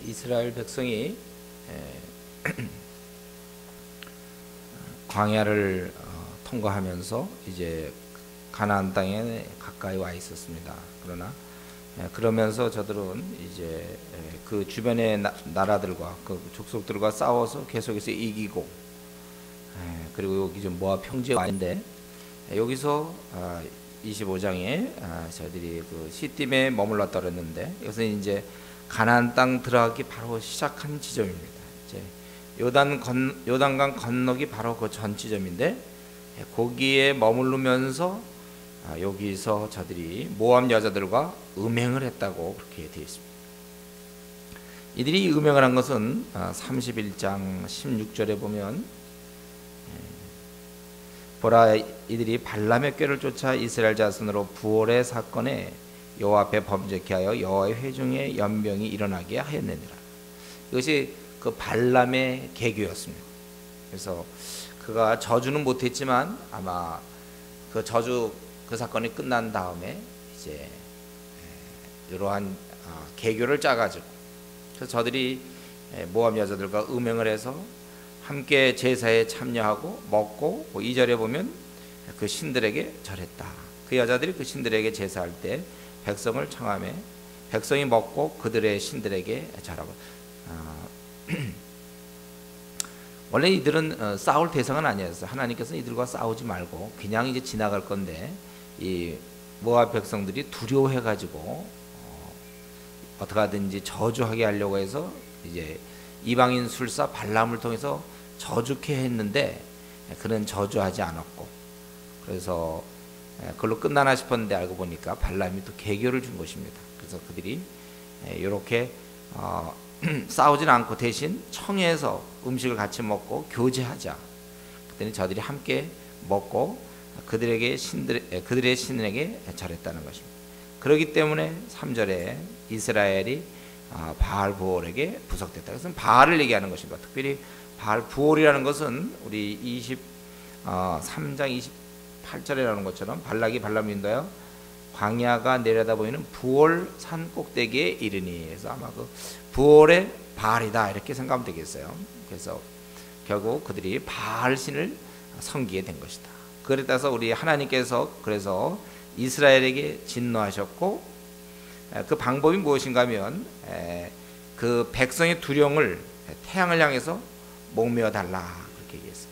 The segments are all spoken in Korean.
이스라엘 백성이 광야를 통과하면서 이제 가나안 땅에 가까이 와 있었습니다. 그러나 그러면서 저들은 이제 그 주변의 나라들과 그 족속들과 싸워서 계속해서 이기고, 그리고 여기 좀 모압 평지에 와 있는데, 여기서 25장에 저희들이 그 시딤에 머물렀다 그랬는데, 이것은 이제 가나안 땅 들어가기 바로 시작한 지점입니다. 이제 요단강 건너기 바로 그 전 지점인데, 거기에 머무르면서 여기서 저들이 모압 여자들과 음행을 했다고 그렇게 되어 있습니다. 이들이 음행을 한 것은 31장 16절에 보면, 보라, 이들이 발람의 꾀를 쫓아 이스라엘 자손으로 부올의 사건에 여호와 앞에 범죄케 하여 여호와의 회중의 연병이 일어나게 하였느니라. 이것이 그 발람의 계교였습니다. 그래서 그가 저주는 못했지만 아마 그 저주 그 사건이 끝난 다음에 이제 이러한 계교를 짜가지고, 그래서 저들이 모압 여자들과 음행을 해서 함께 제사에 참여하고 먹고, 2절에 보면 그 신들에게 절했다. 그 여자들이 그 신들에게 제사할 때 백성을 청하며 백성이 먹고 그들의 신들에게 절하고. 원래 이들은 싸울 대상은 아니었어요. 하나님께서는 이들과 싸우지 말고 그냥 이제 지나갈 건데, 이 모압 백성들이 두려워해가지고 어떻게 하든지 저주하게 하려고 해서 이제 이방인 술사 발람을 통해서 저주케 했는데, 그는 저주하지 않았고, 그래서 그걸로 끝나나 싶었는데 알고 보니까 발람이 또 계교를 준 것입니다. 그래서 그들이 이렇게 싸우진 않고 대신 청해서 음식을 같이 먹고 교제하자. 그랬더니 저들이 함께 먹고 그들의 신에게 절했다는 것입니다. 그렇기 때문에 3절에 이스라엘이 바알 부올에게 부속됐다. 그것은 바알을 얘기하는 것입니다. 특별히 바알 부올이라는 것은 우리 3장 28절에 나오는 것처럼 발락이 발람을 인도하여 광야가 내려다 보이는 부올 산 꼭대기에 이르니, 그래서 아마 그 부올의 바알이다 이렇게 생각하면 되겠어요. 그래서 결국 그들이 바알 신을 섬기게 된 것이다. 그에 따라서 우리 하나님께서 그래서 이스라엘에게 진노하셨고, 그 방법이 무엇인가 하면 그 백성의 두령을 태양을 향해서 목매어 달라 그렇게 얘기했어요.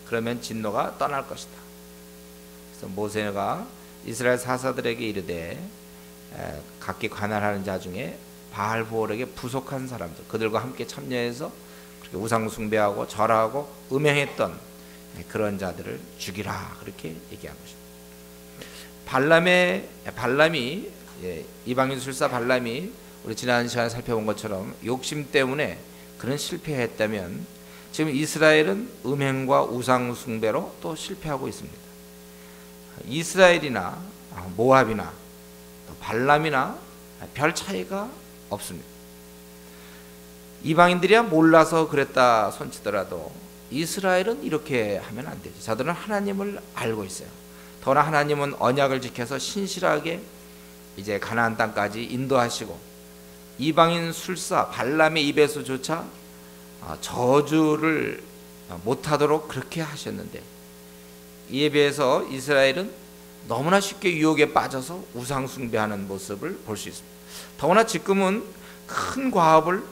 그러면 진노가 떠날 것이다. 그래서 모세가 이스라엘 사사들에게 이르되 각기 관할하는 자 중에 바알 부올에게 부속한 사람들, 그들과 함께 참여해서 그렇게 우상 숭배하고 절하고 음행했던 그런 자들을 죽이라 그렇게 얘기한 것입니다. 발람이 이방인 술사 발람이 우리 지난 시간에 살펴본 것처럼 욕심 때문에 그런 실패했다면, 지금 이스라엘은 음행과 우상 숭배로 또 실패하고 있습니다. 이스라엘이나 모압이나 또 발람이나 별 차이가 없습니다. 이방인들이야 몰라서 그랬다 손치더라도 이스라엘은 이렇게 하면 안 되죠. 저들은 하나님을 알고 있어요. 더나 하나님은 언약을 지켜서 신실하게 이제 가나안 땅까지 인도하시고, 이방인 술사 발람의 입에서조차 저주를 못하도록 그렇게 하셨는데, 이에 비해서 이스라엘은 너무나 쉽게 유혹에 빠져서 우상 숭배하는 모습을 볼 수 있습니다. 더구나 지금은 큰 과업을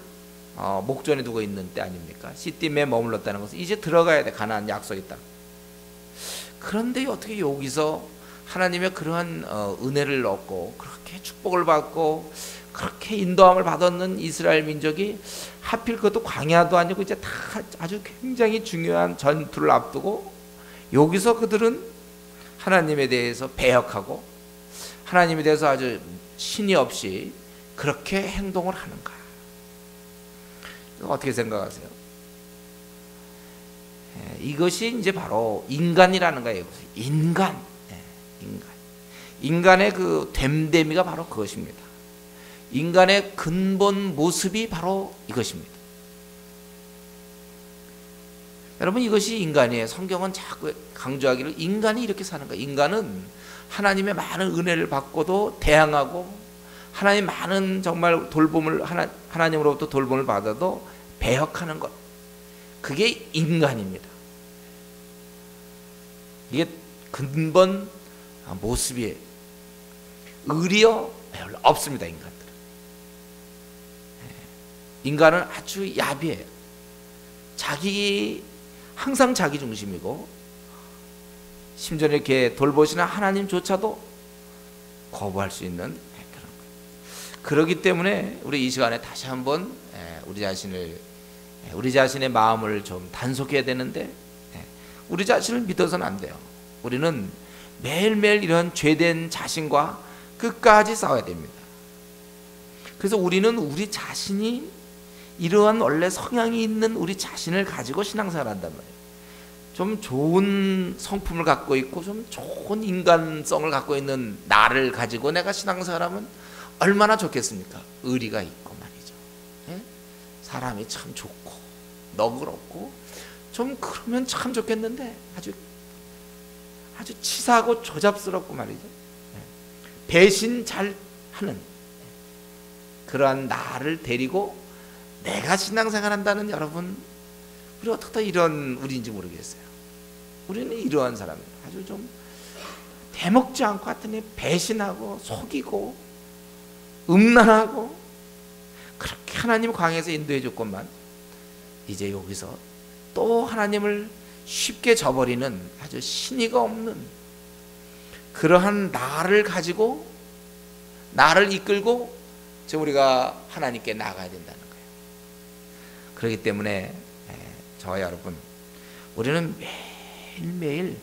목전에 두고 있는 때 아닙니까? 시딤에 머물렀다는 것은 이제 들어가야 돼. 가나안 약속이 있다. 그런데 어떻게 여기서 하나님의 그러한 은혜를 얻고 그렇게 축복을 받고 그렇게 인도함을 받았는 이스라엘 민족이 하필 그것도 광야도 아니고 이제 다 아주 굉장히 중요한 전투를 앞두고 여기서 그들은 하나님에 대해서 배역하고 하나님에 대해서 아주 신의 없이 그렇게 행동을 하는가? 어떻게 생각하세요? 이것이 이제 바로 인간이라는 거예요. 인간. 인간의 그 됨됨이가 바로 그것입니다. 인간의 근본 모습이 바로 이것입니다. 여러분, 이것이 인간이에요. 성경은 자꾸 강조하기를 인간이 이렇게 사는 거예요. 인간은 하나님의 많은 은혜를 받고도 대항하고 하나님 많은 정말 돌봄을 하나님으로부터 돌봄을 받아도 배역하는 것, 그게 인간입니다. 이게 근본 모습이에요. 의리요 별로 없습니다. 인간은 아주 야비해요. 항상 자기 중심이고, 심지어 이렇게 돌보시는 하나님조차도 거부할 수 있는 그런 거예요. 그렇기 때문에 우리 이 시간에 다시 한번 우리 자신의 마음을 좀 단속해야 되는데, 우리 자신을 믿어서는 안 돼요. 우리는 매일매일 이런 죄된 자신과 끝까지 싸워야 됩니다. 그래서 우리는 우리 자신이 이러한 원래 성향이 있는 우리 자신을 가지고 신앙생활을 한단 말이에요. 좀 좋은 성품을 갖고 있고 좀 좋은 인간성을 갖고 있는 나를 가지고 내가 신앙생활하면 얼마나 좋겠습니까? 의리가 있고 말이죠. 예? 사람이 참 좋고 너그럽고 좀 그러면 참 좋겠는데 아주 치사하고 조잡스럽고 말이죠. 배신 잘 하는 그러한 나를 데리고 내가 신앙생활 한다는, 여러분, 우리 어떻게 이런 우리인지 모르겠어요. 우리는 이러한 사람들, 아주 좀 대먹지 않고 하여튼 배신하고 속이고 음란하고 그렇게 하나님 광야에서 인도해 줬건만, 이제 여기서 또 하나님을 쉽게 저버리는 아주 신의가 없는 그러한 나를 가지고 나를 이끌고 지금 우리가 하나님께 나가야 된다는 거예요. 그렇기 때문에 저와 여러분, 우리는 매일매일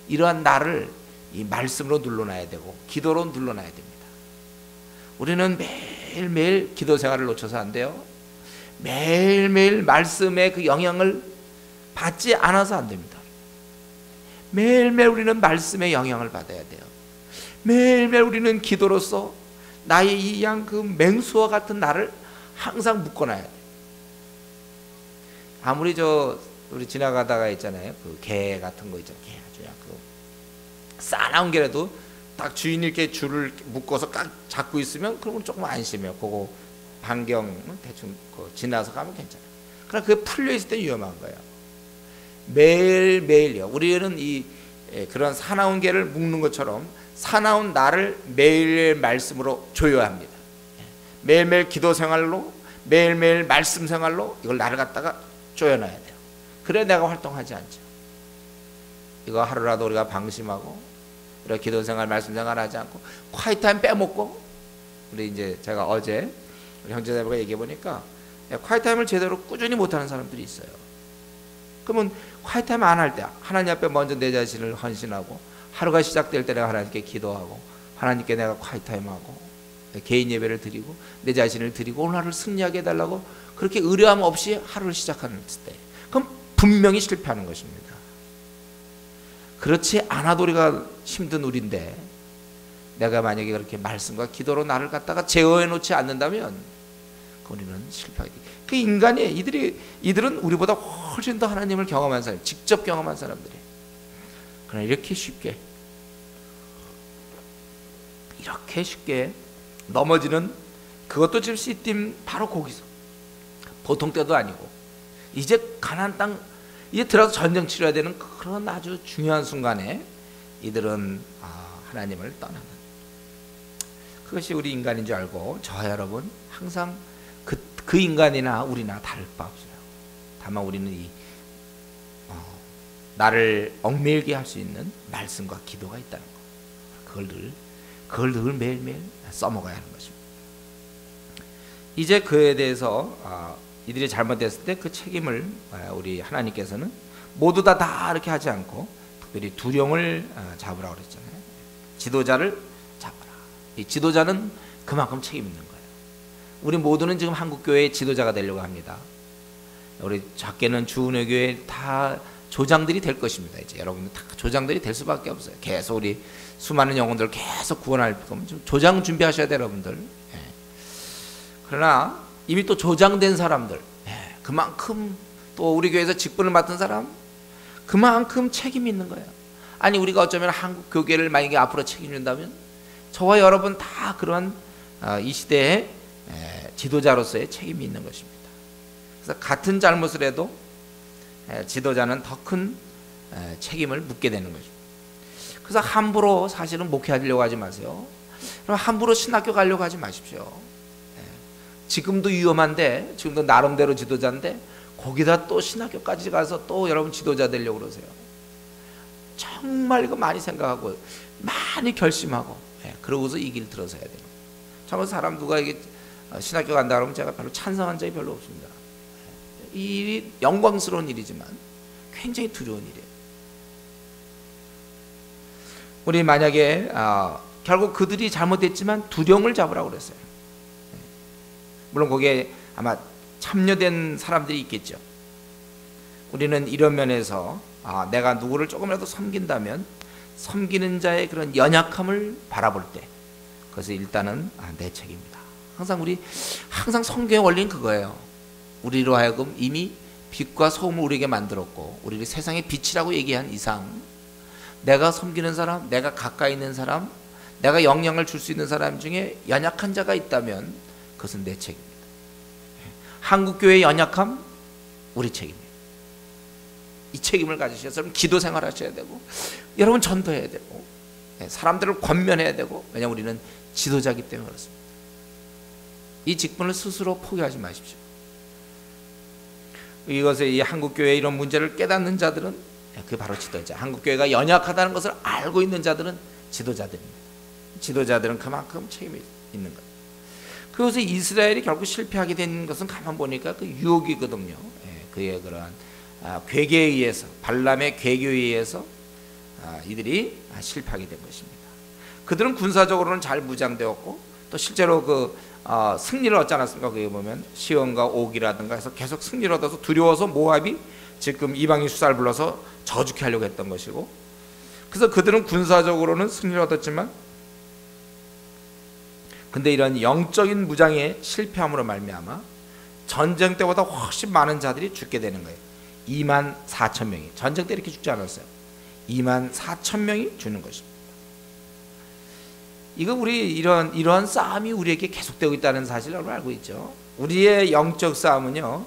이러한 나를 이 말씀으로 눌러놔야 되고 기도로 눌러놔야 됩니다. 우리는 매일매일 기도 생활을 놓쳐서 안 돼요. 매일매일 말씀의 그 영향을 받지 않아서 안 됩니다. 매일매일 우리는 말씀의 영향을 받아야 돼요. 매일매일 우리는 기도로서 나의 이 그 맹수와 같은 나를 항상 묶어놔야 돼요. 아무리 우리 지나가다가 있잖아요, 그 개 같은 거 있잖아요. 개 아주 그 싸나운 개라도 딱 주인이 이렇게 줄을 묶어서 딱 잡고 있으면 그러면 조금 안심해요. 그거 반경 대충 지나서 가면 괜찮아요. 그러나 그게 풀려 있을 때 위험한 거예요. 매일매일요. 우리는 그런 사나운 개를 묶는 것처럼 사나운 나를 매일 말씀으로 조여야 합니다. 매일매일 기도 생활로, 매일매일 말씀 생활로 이걸 나를 갖다가 조여놔야 돼요. 그래 내가 활동하지 않죠. 이거 하루라도 우리가 방심하고 이렇게 기도 생활, 말씀 생활 하지 않고 콰이트 타임 빼먹고, 우리 이제 제가 어제 우리 형제자매가 얘기해 보니까 콰이트 타임을 제대로 꾸준히 못하는 사람들이 있어요. 그러면 콰이트 타임 안 할 때 하나님 앞에 먼저 내 자신을 헌신하고, 하루가 시작될 때 내가 하나님께 기도하고 하나님께 내가 콰이트 타임하고 개인 예배를 드리고 내 자신을 드리고 오늘 하루를 승리하게 해달라고 그렇게 의뢰함 없이 하루를 시작하는 때, 그럼 분명히 실패하는 것입니다. 그렇지 않아도 우리가 힘든 우리인데, 내가 만약에 그렇게 말씀과 기도로 나를 갖다가 제어해 놓지 않는다면 우리는 실패하게 돼. 그 인간이 이들은 우리보다 훨씬 더 하나님을 경험한 사람, 직접 경험한 사람들이. 그러나 이렇게 쉽게 넘어지는, 그것도 지금 씨띠임 바로 거기서, 보통 때도 아니고 이제 가나안 땅 이제 들어서 전쟁 치러야 되는 그런 아주 중요한 순간에 이들은 하나님을 떠나는, 그것이 우리 인간인 줄 알고 저와 여러분 항상 그 인간이나 우리나 다를 바 없어요. 다만 우리는 나를 얽매이게 할 수 있는 말씀과 기도가 있다는 거, 그걸 늘 매일매일 써먹어야 하는 것입니다. 이제 그에 대해서 이들이 잘못됐을 때 그 책임을 우리 하나님께서는 모두 다 이렇게 하지 않고 특별히 두 영을 잡으라고 그랬잖아요. 지도자를 잡아라. 이 지도자는 그만큼 책임 있는 거예요. 우리 모두는 지금 한국교회의 지도자가 되려고 합니다. 우리 작게는 주은혜교회 다 조장들이 될 것입니다. 이제 여러분들 다 조장들이 될 수밖에 없어요. 계속 우리 수많은 영혼들을 계속 구원할 거면 좀 조장 준비하셔야 돼요, 여러분들. 그러나 이미 또 조장된 사람들, 그만큼 또 우리 교회에서 직분을 맡은 사람, 그만큼 책임이 있는 거예요. 아니 우리가 어쩌면 한국 교계를 만약에 앞으로 책임진다면 저와 여러분 다 그러한 이 시대의 지도자로서의 책임이 있는 것입니다. 그래서 같은 잘못을 해도 지도자는 더 큰 책임을 묻게 되는 거죠. 그래서 함부로 사실은 목회하려고 하지 마세요. 그럼 함부로 신학교 가려고 하지 마십시오. 지금도 위험한데, 지금도 나름대로 지도자인데 거기다 또 신학교까지 가서 또 여러분 지도자 되려고 그러세요. 정말 이거 많이 생각하고 많이 결심하고 그러고서 이 길 들어서야 돼요. 정말 사람 누가 이게 신학교 간다 그러면 제가 별로 찬성한 적이 별로 없습니다. 이 일이 영광스러운 일이지만 굉장히 두려운 일이에요. 우리 만약에 결국 그들이 잘못했지만 두령을 잡으라고 그랬어요. 물론 거기에 아마 참여된 사람들이 있겠죠. 우리는 이런 면에서 내가 누구를 조금이라도 섬긴다면 섬기는 자의 그런 연약함을 바라볼 때 그것이 일단은 내 책임이다. 항상 성경의 원리는 그거예요. 우리로 하여금 이미 빛과 소금을 우리에게 만들었고 우리를 세상의 빛이라고 얘기한 이상 내가 섬기는 사람, 내가 가까이 있는 사람, 내가 영향을 줄 수 있는 사람 중에 연약한 자가 있다면 그것은 내 책임입니다. 한국교회의 연약함 우리 책임이에요. 이 책임을 가지셔서 여러분 기도 생활하셔야 되고 여러분 전도해야 되고 사람들을 권면해야 되고, 왜냐하면 우리는 지도자이기 때문에 그렇습니다. 이 직분을 스스로 포기하지 마십시오. 이것의 이 한국교회의 이런 문제를 깨닫는 자들은 그게 바로 지도자. 한국교회가 연약하다는 것을 알고 있는 자들은 지도자들입니다. 지도자들은 그만큼 책임이 있는 거예요. 그래서 이스라엘이 결국 실패하게 된 것은 가만 보니까 그 유혹이거든요. 그의 그러한 괴계에 의해서, 발람의 괴계에 의해서 이들이 실패하게 된 것입니다. 그들은 군사적으로는 잘 무장되었고 또 실제로 그 승리를 얻지 않았습니까? 거기 보면 시온과 옥이라든가 해서 계속 승리를 얻어서 두려워서 모압이 지금 이방인 수사를 불러서 저주케 하려고 했던 것이고, 그래서 그들은 군사적으로는 승리를 얻었지만 근데 이런 영적인 무장의 실패함으로 말미암아 전쟁 때보다 훨씬 많은 자들이 죽게 되는 거예요. 24,000명이 전쟁 때 이렇게 죽지 않았어요. 24,000명이 죽는 것입니다. 이거 우리 이러한 싸움이 우리에게 계속되고 있다는 사실을 여러분 알고 있죠. 우리의 영적 싸움은요,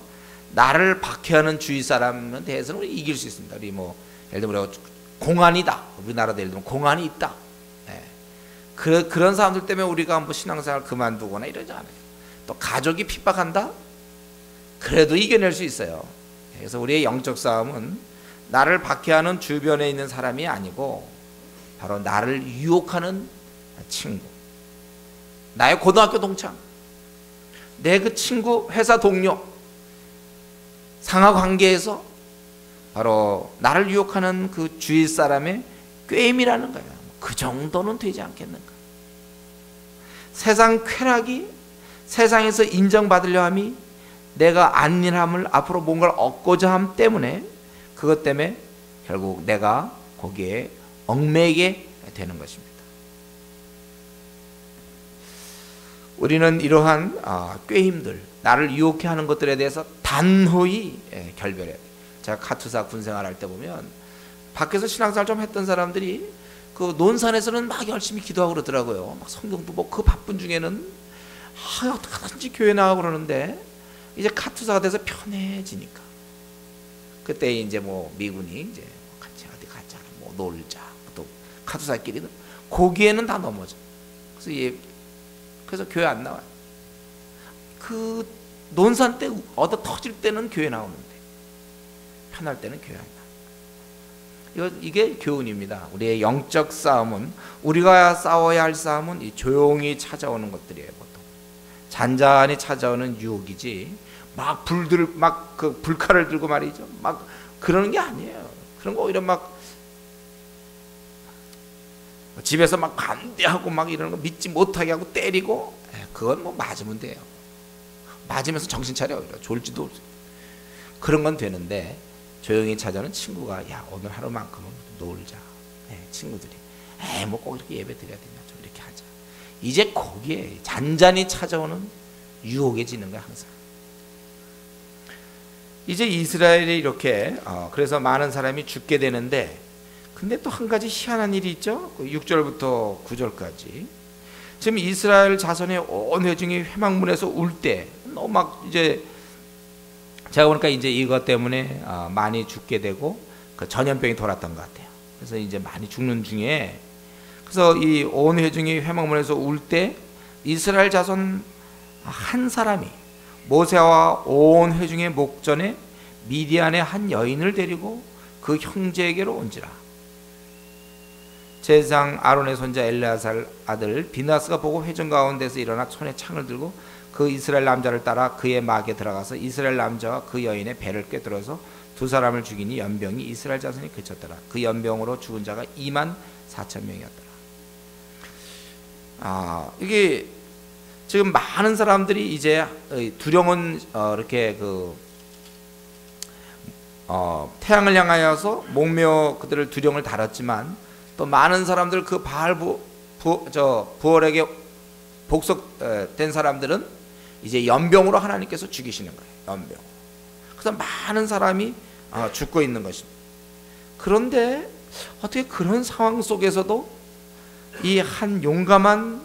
나를 박해하는 주위 사람에 대해서는 우리 이길 수 있습니다. 우리 예를 들면 공안이다. 우리나라도 예를 들면 공안이 있다. 그런 사람들 때문에 우리가 한번 신앙생활 그만두거나 이러지 않아요. 또 가족이 핍박한다? 그래도 이겨낼 수 있어요. 그래서 우리의 영적 싸움은 나를 박해하는 주변에 있는 사람이 아니고 바로 나를 유혹하는 친구, 나의 고등학교 동창, 내 그 친구, 회사 동료, 상하 관계에서 바로 나를 유혹하는 그 주위 사람의 꾀임이라는 거예요. 그 정도는 되지 않겠는가. 세상 쾌락이 세상에서 인정받으려 함이 내가 안일함을 앞으로 뭔가를 얻고자 함 때문에 그것 때문에 결국 내가 거기에 얽매이게 되는 것입니다. 우리는 이러한 꾀임들, 나를 유혹해 하는 것들에 대해서 단호히 결별해야 돼요. 제가 카투사 군생활 할 때 보면 밖에서 신앙생활 좀 했던 사람들이 그 논산에서는 막 열심히 기도하고 그러더라고요. 막 성경도 그 바쁜 중에는 어떡하든지 교회 나가고 그러는데 이제 카투사가 돼서 편해지니까 그때 이제 미군이 이제 같이 어디 가자, 놀자, 또 카투사끼리는 거기에는 다 넘어져. 그래서 교회 안 나와요. 그 논산 때 얻어 터질 때는 교회 나오는데 편할 때는 교회 안 나와요. 이게 교훈입니다. 우리의 영적 싸움은, 우리가 싸워야 할 싸움은 이 조용히 찾아오는 것들이에요. 보통 잔잔히 찾아오는 유혹이지 막 그 불칼을 들고 말이죠, 막 그러는 게 아니에요. 그런 거 오히려 막 집에서 막 반대하고 막 이러는 거 믿지 못하게 하고 때리고, 그건 맞으면 돼요. 맞으면서 정신 차려, 오히려 졸지도 없어요. 그런 건 되는데 조용히 찾아오는 친구가 야 오늘 하루만큼은 놀자, 친구들이 꼭 이렇게 예배 드려야 되냐, 좀 이렇게 하자. 이제 거기에 잔잔히 찾아오는 유혹에 지는 거야 항상. 이제 이스라엘이 이렇게 그래서 많은 사람이 죽게 되는데, 근데 또 한 가지 희한한 일이 있죠. 6절부터 9절까지. 지금 이스라엘 자손의 온 회중이 회막문에서 울 때 너무 막 이제 제가 보니까 이제 이것 때문에 많이 죽게 되고 그 전염병이 돌았던 것 같아요. 그래서 이제 많이 죽는 중에, 그래서 이 온 회중이 회막문에서 울 때 이스라엘 자손 한 사람이 모세와 온 회중의 목전에 미디안의 한 여인을 데리고 그 형제에게로 온지라. 제사장 아론의 손자 엘르아살 아들 비나스가 보고 회중 가운데서 일어나 손에 창을 들고 그 이스라엘 남자를 따라 그의 막에 들어가서 이스라엘 남자와 그 여인의 배를 꿰뚫어서 두 사람을 죽이니 연병이 이스라엘 자손이 그쳤더라. 그 연병으로 죽은 자가 24,000명이었더라. 이게 지금 많은 사람들이 이제 두령은 이렇게 태양을 향하여서 목며 그들을 두령을 달았지만, 또 많은 사람들 그 바알 부월에게 복속된 사람들은 이제 연병으로 하나님께서 죽이시는 거예요. 연병. 그래서 많은 사람이 죽고 있는 것입니다. 그런데 어떻게 그런 상황 속에서도 이 한 용감한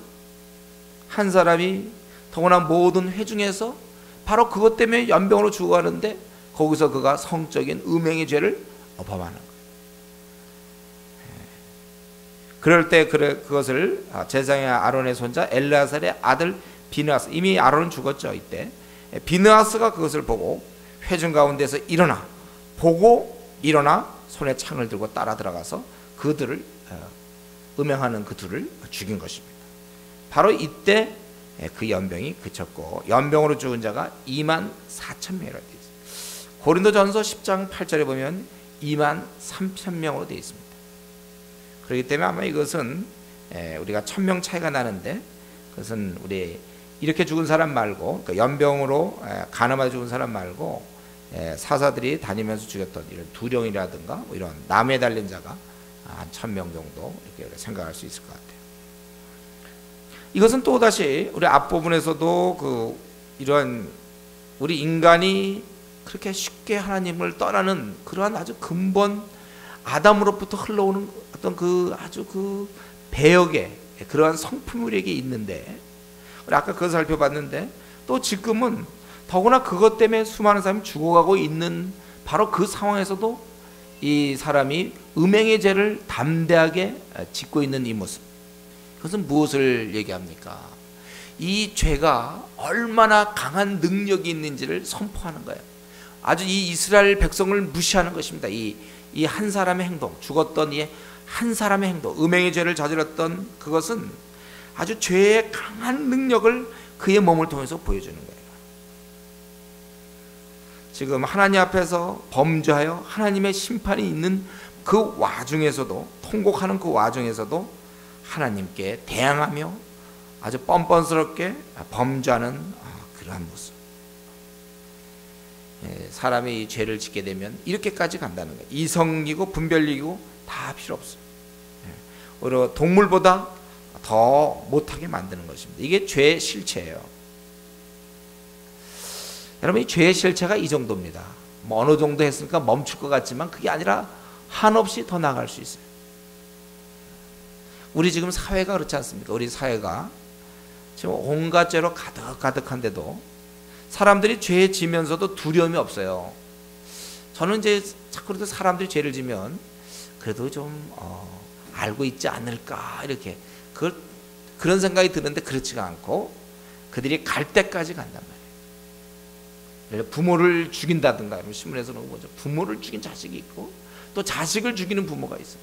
한 사람이, 더구나 모든 회중에서 바로 그것 때문에 연병으로 죽어가는데, 거기서 그가 성적인 음행의 죄를 범하는 거예요. 그럴 때 그것을 제사장의 아론의 손자 엘르아살의 아들 비느하스, 이미 아론은 죽었죠. 이때 비느하스가 그것을 보고 회중 가운데서 보고 일어나 손에 창을 들고 따라 들어가서 그들을 음행하는 그 둘을 죽인 것입니다. 바로 이때 그 연병이 그쳤고, 연병으로 죽은 자가 24,000명이라고 되어 있습니다. 고린도전서 10장 8절에 보면 23,000명으로 되어 있습니다. 그렇기 때문에 아마 이것은 우리가 1,000명 차이가 나는데, 그것은 우리 이렇게 죽은 사람 말고, 그러니까 연병으로 간암하게 죽은 사람 말고 사사들이 다니면서 죽였던 이런 두령이라든가 뭐 이런 나무에 달린 자가 한 1,000명 정도 이렇게 생각할 수 있을 것 같아요. 이것은 또 다시 우리 앞부분에서도 이런 우리 인간이 그렇게 쉽게 하나님을 떠나는 그러한 아주 근본 아담으로부터 흘러오는 어떤 아주 배역에 그러한 성품들에게 있는데, 우리 아까 그거 살펴봤는데, 또 지금은 더구나 그것 때문에 수많은 사람이 죽어가고 있는 바로 그 상황에서도 이 사람이 음행의 죄를 담대하게 짓고 있는 이 모습, 그것은 무엇을 얘기합니까? 이 죄가 얼마나 강한 능력이 있는지를 선포하는 거예요. 아주 이 이스라엘 백성을 무시하는 것입니다. 이 한 사람의 행동, 죽었던 이 한 사람의 행동, 음행의 죄를 저질렀던 그것은 아주 죄의 강한 능력을 그의 몸을 통해서 보여주는 거예요. 지금 하나님 앞에서 범죄하여 하나님의 심판이 있는 그 와중에서도, 통곡하는 그 와중에서도 하나님께 대항하며 아주 뻔뻔스럽게 범죄하는 그러한 모습. 사람이 이 죄를 짓게 되면 이렇게까지 간다는 거예요. 이성이고 분별이고 다 필요 없어요. 오히려 동물보다 더 못하게 만드는 것입니다. 이게 죄의 실체예요. 여러분, 이 죄의 실체가 이 정도입니다. 뭐 어느 정도 했으니까 멈출 것 같지만 그게 아니라 한없이 더 나갈 수 있어요. 우리 지금 사회가 그렇지 않습니까? 우리 사회가 지금 온갖 죄로 가득한데도 사람들이 죄 지면서도 두려움이 없어요. 저는 이제 자꾸 그래도 사람들이 죄를 지면 그래도 좀 알고 있지 않을까, 이렇게 그런 생각이 드는데, 그렇지가 않고 그들이 갈 때까지 간단 말이에요. 부모를 죽인다든가, 신문에서는 뭐죠? 부모를 죽인 자식이 있고 또 자식을 죽이는 부모가 있어요.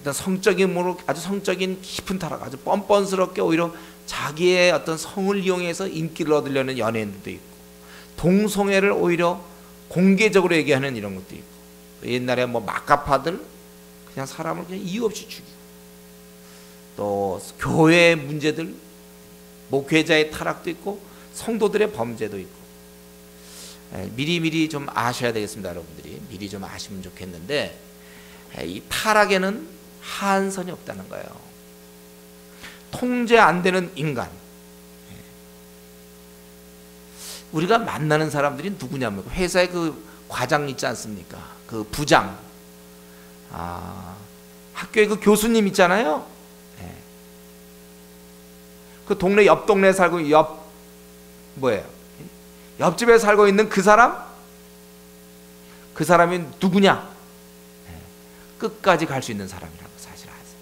어떤 성적인 모로 아주 성적인 깊은 타락, 아주 뻔뻔스럽게 오히려 자기의 어떤 성을 이용해서 인기를 얻으려는 연예인들도 있고, 동성애를 오히려 공개적으로 얘기하는 이런 것도 있고, 옛날에 뭐 막가파들 그냥 사람을 그냥 이유 없이 죽이고, 또 교회의 문제들, 목회자의 타락도 있고 성도들의 범죄도 있고, 미리 좀 아셔야 되겠습니다. 여러분들이 미리 좀 아시면 좋겠는데, 이 타락에는 한선이 없다는 거예요. 통제 안 되는 인간, 우리가 만나는 사람들이 누구냐면 회사에 그 과장 있지 않습니까? 그 부장, 학교에 그 교수님 있잖아요. 그 동네 옆 동네에 살고 뭐예요? 옆집에 살고 있는 그 사람이 누구냐? 끝까지 갈 수 있는 사람이라고 사실 아세요.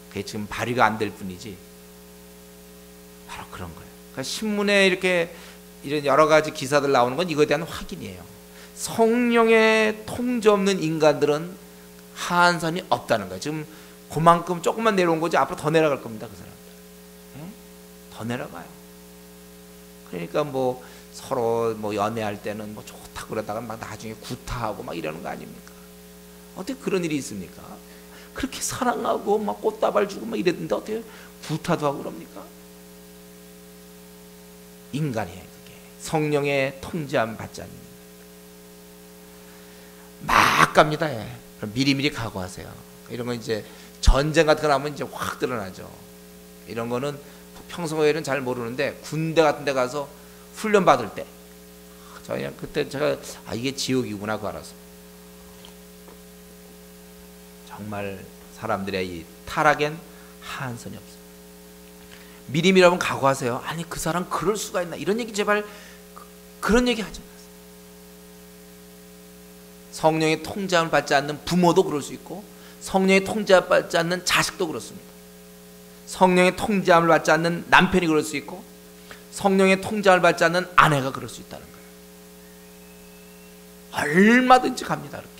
그게 지금 발휘가 안 될 뿐이지 바로 그런 거예요. 그러니까 신문에 이렇게 이런 여러 가지 기사들 나오는 건 이거에 대한 확인이에요. 성령의 통제 없는 인간들은 한산이 없다는 거예요. 지금 그만큼 조금만 내려온 거지 앞으로 더 내려갈 겁니다. 그 사람들 더 내려가요. 그러니까 뭐 서로 뭐 연애할 때는 뭐 좋다고 그러다가 막 나중에 구타하고 막 이러는 거 아닙니까? 어떻게 그런 일이 있습니까? 그렇게 사랑하고 막 꽃다발 주고 막 이랬는데 어떻게 구타도 하고 그럽니까? 인간이에요. 그게 성령의 통제함 받지 않는 막 갑니다. 예. 그럼 미리미리 각오하세요. 이런 건 이제 전쟁 같은 거 나면 이제 확 드러나죠. 이런 거는 평소에는 잘 모르는데 군대 같은 데 가서 훈련 받을 때 저희 그때 제가 이게 지옥이구나 그거 알았어요. 정말 사람들의 이 타락엔 한선이 없어요. 미리미리 여러분 각오하세요. 아니 그 사람 그럴 수가 있나 이런 얘기 제발 그런 얘기 하지 마세요. 성령의 통제함을 받지 않는 부모도 그럴 수 있고 성령의 통제함을 받지 않는 자식도 그렇습니다. 성령의 통제함을 받지 않는 남편이 그럴 수 있고 성령의 통제함을 받지 않는 아내가 그럴 수 있다는 거예요. 얼마든지 갑니다. 이렇게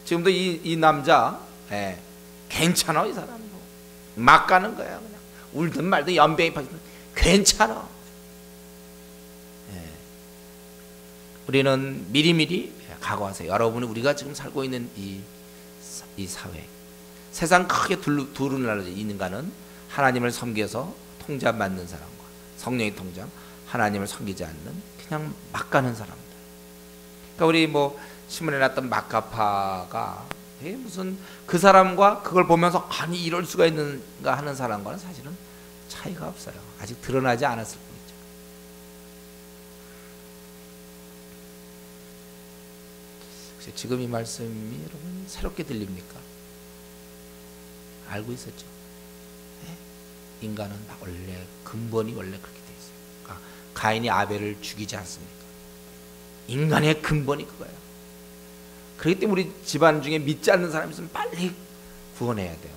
지금도 이 남자 괜찮아. 이 사람 막 가는 거야. 그냥 울든 말든 연병이 파지든 괜찮아. 우리는 미리미리 각오하세요. 여러분이 우리가 지금 살고 있는 이 사회 세상 크게 둘로 나눠져 있는가는 하나님을 섬겨서 통제안 받는 사람과 성령의 통제함 하나님을 섬기지 않는 그냥 막 가는 사람들. 그러니까 우리 뭐 신문에 났던 마카파가 무슨 그 사람과 그걸 보면서 아니 이럴 수가 있는가 하는 사람과는 사실은 차이가 없어요. 아직 드러나지 않았을 뿐이죠. 혹시 지금 이 말씀이 여러분 새롭게 들립니까? 알고 있었죠? 네? 인간은 원래 근본이 원래 그렇게 돼 있어요. 그러니까 가인이 아벨을 죽이지 않습니까? 인간의 근본이 그거예요. 그렇기 때문에 우리 집안 중에 믿지 않는 사람이 있으면 빨리 구원해야 돼요.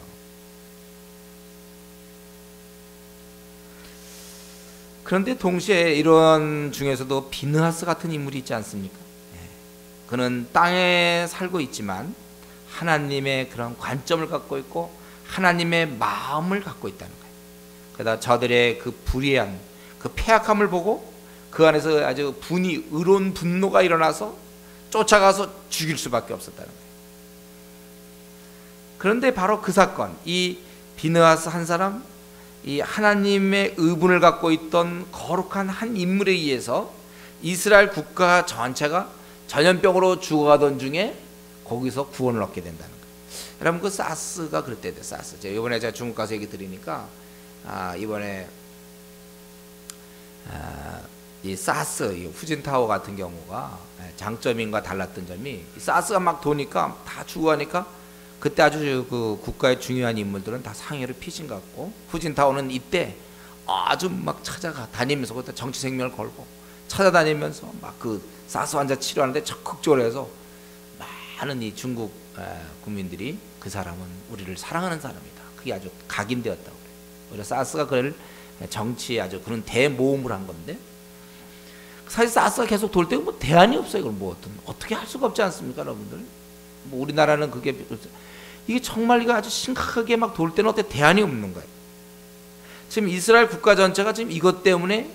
그런데 동시에 이런 중에서도 비느하스 같은 인물이 있지 않습니까? 그는 땅에 살고 있지만 하나님의 그런 관점을 갖고 있고 하나님의 마음을 갖고 있다는 거예요. 그러다 저들의 그 불의한 그 패악함을 보고 그 안에서 아주 의로운 분노가 일어나서 쫓아가서 죽일 수밖에 없었다는 거예요. 그런데 바로 그 사건, 이 비느하스 한 사람, 이 하나님의 의분을 갖고 있던 거룩한 한 인물에 의해서 이스라엘 국가 전체가 전염병으로 죽어가던 중에 거기서 구원을 얻게 된다는 거예요. 여러분 그 사스가 그랬대요. 사스. 이번에 제가 중국 가서 얘기 드리니까 이번에 이 사스, 이 후진타워 같은 경우가 장점인과 달랐던 점이 사스가 막 도니까 다 죽어가니까 그때 아주 그 국가의 중요한 인물들은 다 상해를 피신 것 같고 후진타워는 이때 아주 막 찾아가 다니면서 그때 정치 생명을 걸고 찾아다니면서 막 그 사스 환자 치료하는데 적극적으로 해서 많은 이 중국 국민들이 그 사람은 우리를 사랑하는 사람이다. 그게 아주 각인되었다고 그래요. 오히려 사스가 그를 정치에 아주 그런 대모험을 한 건데 사실 사스가 계속 돌 때 뭐 대안이 없어요. 그걸 뭐 어떻게 할 수가 없지 않습니까, 여러분들? 뭐 우리나라는 그게 이게 정말 이거 아주 심각하게 막 돌 때는 어떻게 대안이 없는 거예요. 지금 이스라엘 국가 전체가 지금 이것 때문에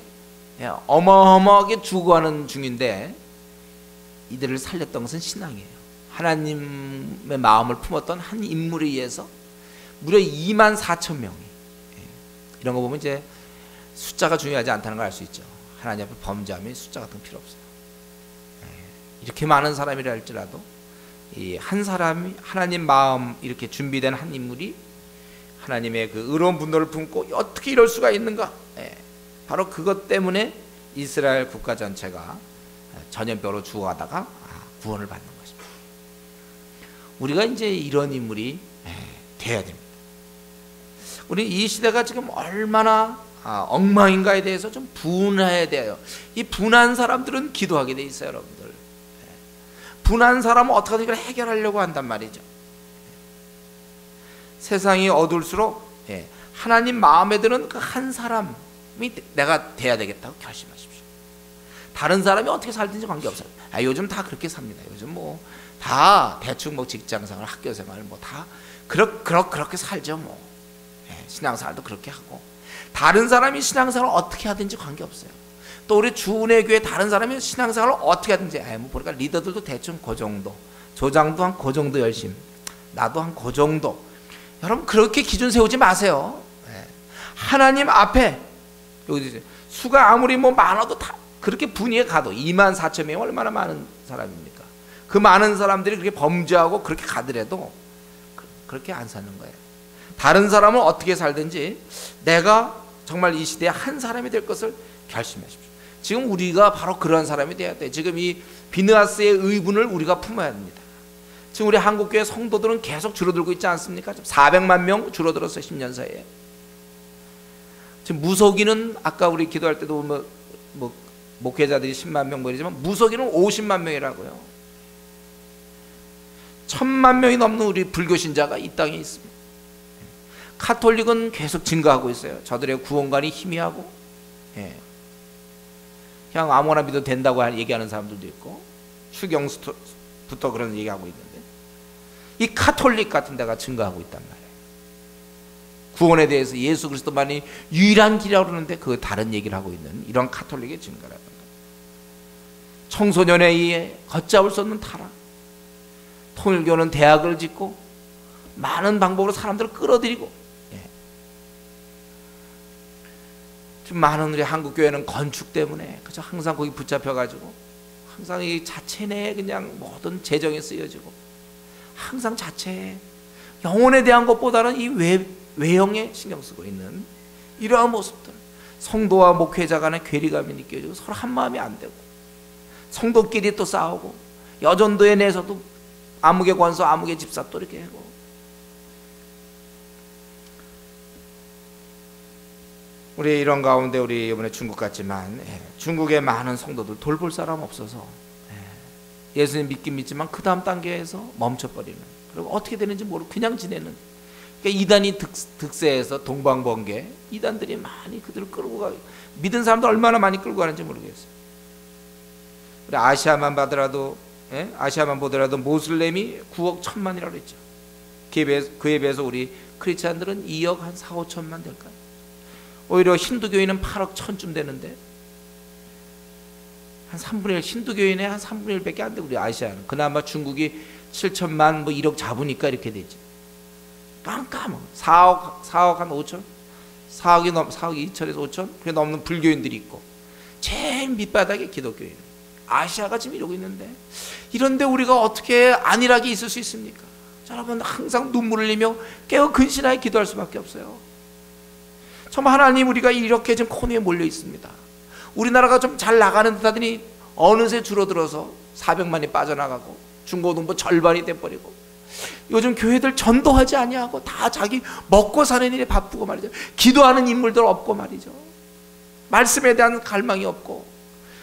어마어마하게 죽어가는 중인데 이들을 살렸던 것은 신앙이에요. 하나님의 마음을 품었던 한 인물에 의해서 무려 24,000명이 이런 거 보면 이제 숫자가 중요하지 않다는 걸 알 수 있죠. 하나님 앞에 범죄하면 숫자 같은 거 필요 없어요. 이렇게 많은 사람이라 할지라도 이 한 사람이 하나님 마음 이렇게 준비된 한 인물이 하나님의 그 의로운 분노를 품고 어떻게 이럴 수가 있는가? 바로 그것 때문에 이스라엘 국가 전체가 전염병으로 죽어가다가 구원을 받는 것입니다. 우리가 이제 이런 인물이 돼야 됩니다. 우리 이 시대가 지금 얼마나 엉망인가에 대해서 좀 분해야 돼요. 이 분한 사람들은 기도하게 돼 있어요, 여러분들. 분한 사람은 어떻게든 이걸 해결하려고 한단 말이죠. 세상이 어두울수록 하나님 마음에 드는 그 한 사람이 내가 돼야 되겠다고 결심하십시오. 다른 사람이 어떻게 살든지 관계없어요. 요즘 다 그렇게 삽니다. 요즘 뭐 다 대충 뭐 직장생활, 학교생활 뭐 다 그렇게 살죠. 뭐 신앙생활도 그렇게 하고, 다른 사람이 신앙생활을 어떻게 하든지 관계없어요. 또 우리 주은혜 교회 다른 사람이 신앙생활을 어떻게 하든지, 뭐 보니까 리더들도 대충 그 정도, 조장도 한 그 정도 열심, 나도 한 그 정도. 여러분 그렇게 기준 세우지 마세요. 하나님 앞에 여기 수가 아무리 뭐 많아도 다 그렇게 분위에 가도 24,000명이 얼마나 많은 사람입니까? 그 많은 사람들이 그렇게 범죄하고 그렇게 가더라도 그렇게 안 사는 거예요. 다른 사람은 어떻게 살든지 내가 정말 이 시대에 한 사람이 될 것을 결심하십시오. 지금 우리가 바로 그러한 사람이 돼야 돼. 지금 이 비느하스의 의분을 우리가 품어야 합니다. 지금 우리 한국교회 성도들은 계속 줄어들고 있지 않습니까? 400만 명 줄어들었어요, 10년 사이에. 지금 무속인은 아까 우리 기도할 때도 뭐 목회자들이 10만 명 이러지만 무속인은 50만 명이라고요. 1000만 명이 넘는 우리 불교 신자가 이 땅에 있습니다. 카톨릭은 계속 증가하고 있어요. 저들의 구원관이 희미하고, 그냥 아무나 믿어도 된다고 얘기하는 사람들도 있고, 추경부터 그런 얘기하고 있는데, 이 카톨릭 같은 데가 증가하고 있단 말이에요. 구원에 대해서 예수 그리스도만이 유일한 길이라고 그러는데 그 다른 얘기를 하고 있는 이런 카톨릭의 증가라는 거예요. 청소년에 의해 걷잡을 수 없는 타락, 통일교는 대학을 짓고 많은 방법으로 사람들을 끌어들이고, 지금 많은 우리 한국 교회는 건축 때문에 그저 항상 거기 붙잡혀가지고 항상 이 자체 내에 그냥 모든 재정이 쓰여지고, 항상 자체에 영혼에 대한 것보다는 이 외형에 신경 쓰고 있는 이러한 모습들, 성도와 목회자 간의 괴리감이 느껴지고 서로 한 마음이 안 되고, 성도끼리 또 싸우고, 여전도에 내에서도 아무개 권소 아무개 집사 또 이렇게 하고, 우리 이런 가운데 우리 이번에 중국 갔지만 중국의 많은 성도들 돌볼 사람 없어서 예수님 믿긴 믿지만 그 다음 단계에서 멈춰버리는, 그리고 어떻게 되는지 모르고 그냥 지내는, 그러니까 이단이 득세해서 동방번개 이단들이 많이 그들을 끌고 가고, 믿은 사람들 얼마나 많이 끌고 가는지 모르겠어요. 우리 아시아만 보더라도 모슬렘이 9억 1천만이라고 그랬죠. 그에 비해서 우리 크리스찬들은 2억 한 4, 5천만 될까요? 오히려 힌두교인은 8억 1천쯤 되는데 한 3분의 1, 힌두교인의 한 3분의 1밖에 안 되고, 우리 아시아는 그나마 중국이 7천만 뭐 1억 잡으니까 이렇게 되지. 깜깜 4억 한 5천, 4억 2천에서 5천 그게 넘는 불교인들이 있고, 제일 밑바닥에 기독교인. 아시아가 지금 이러고 있는데, 이런데 우리가 어떻게 안일하게 있을 수 있습니까? 여러분 항상 눈물을 흘리며 깨어 근신하여 기도할 수밖에 없어요. 정말 하나님, 우리가 이렇게 지금 코너에 몰려 있습니다. 우리나라가 좀 잘 나가는 듯 하더니 어느새 줄어들어서 400만이 빠져나가고 중고등부 절반이 돼버리고, 요즘 교회들 전도하지 아니하고 다 자기 먹고 사는 일에 바쁘고 말이죠. 기도하는 인물들 없고 말이죠. 말씀에 대한 갈망이 없고,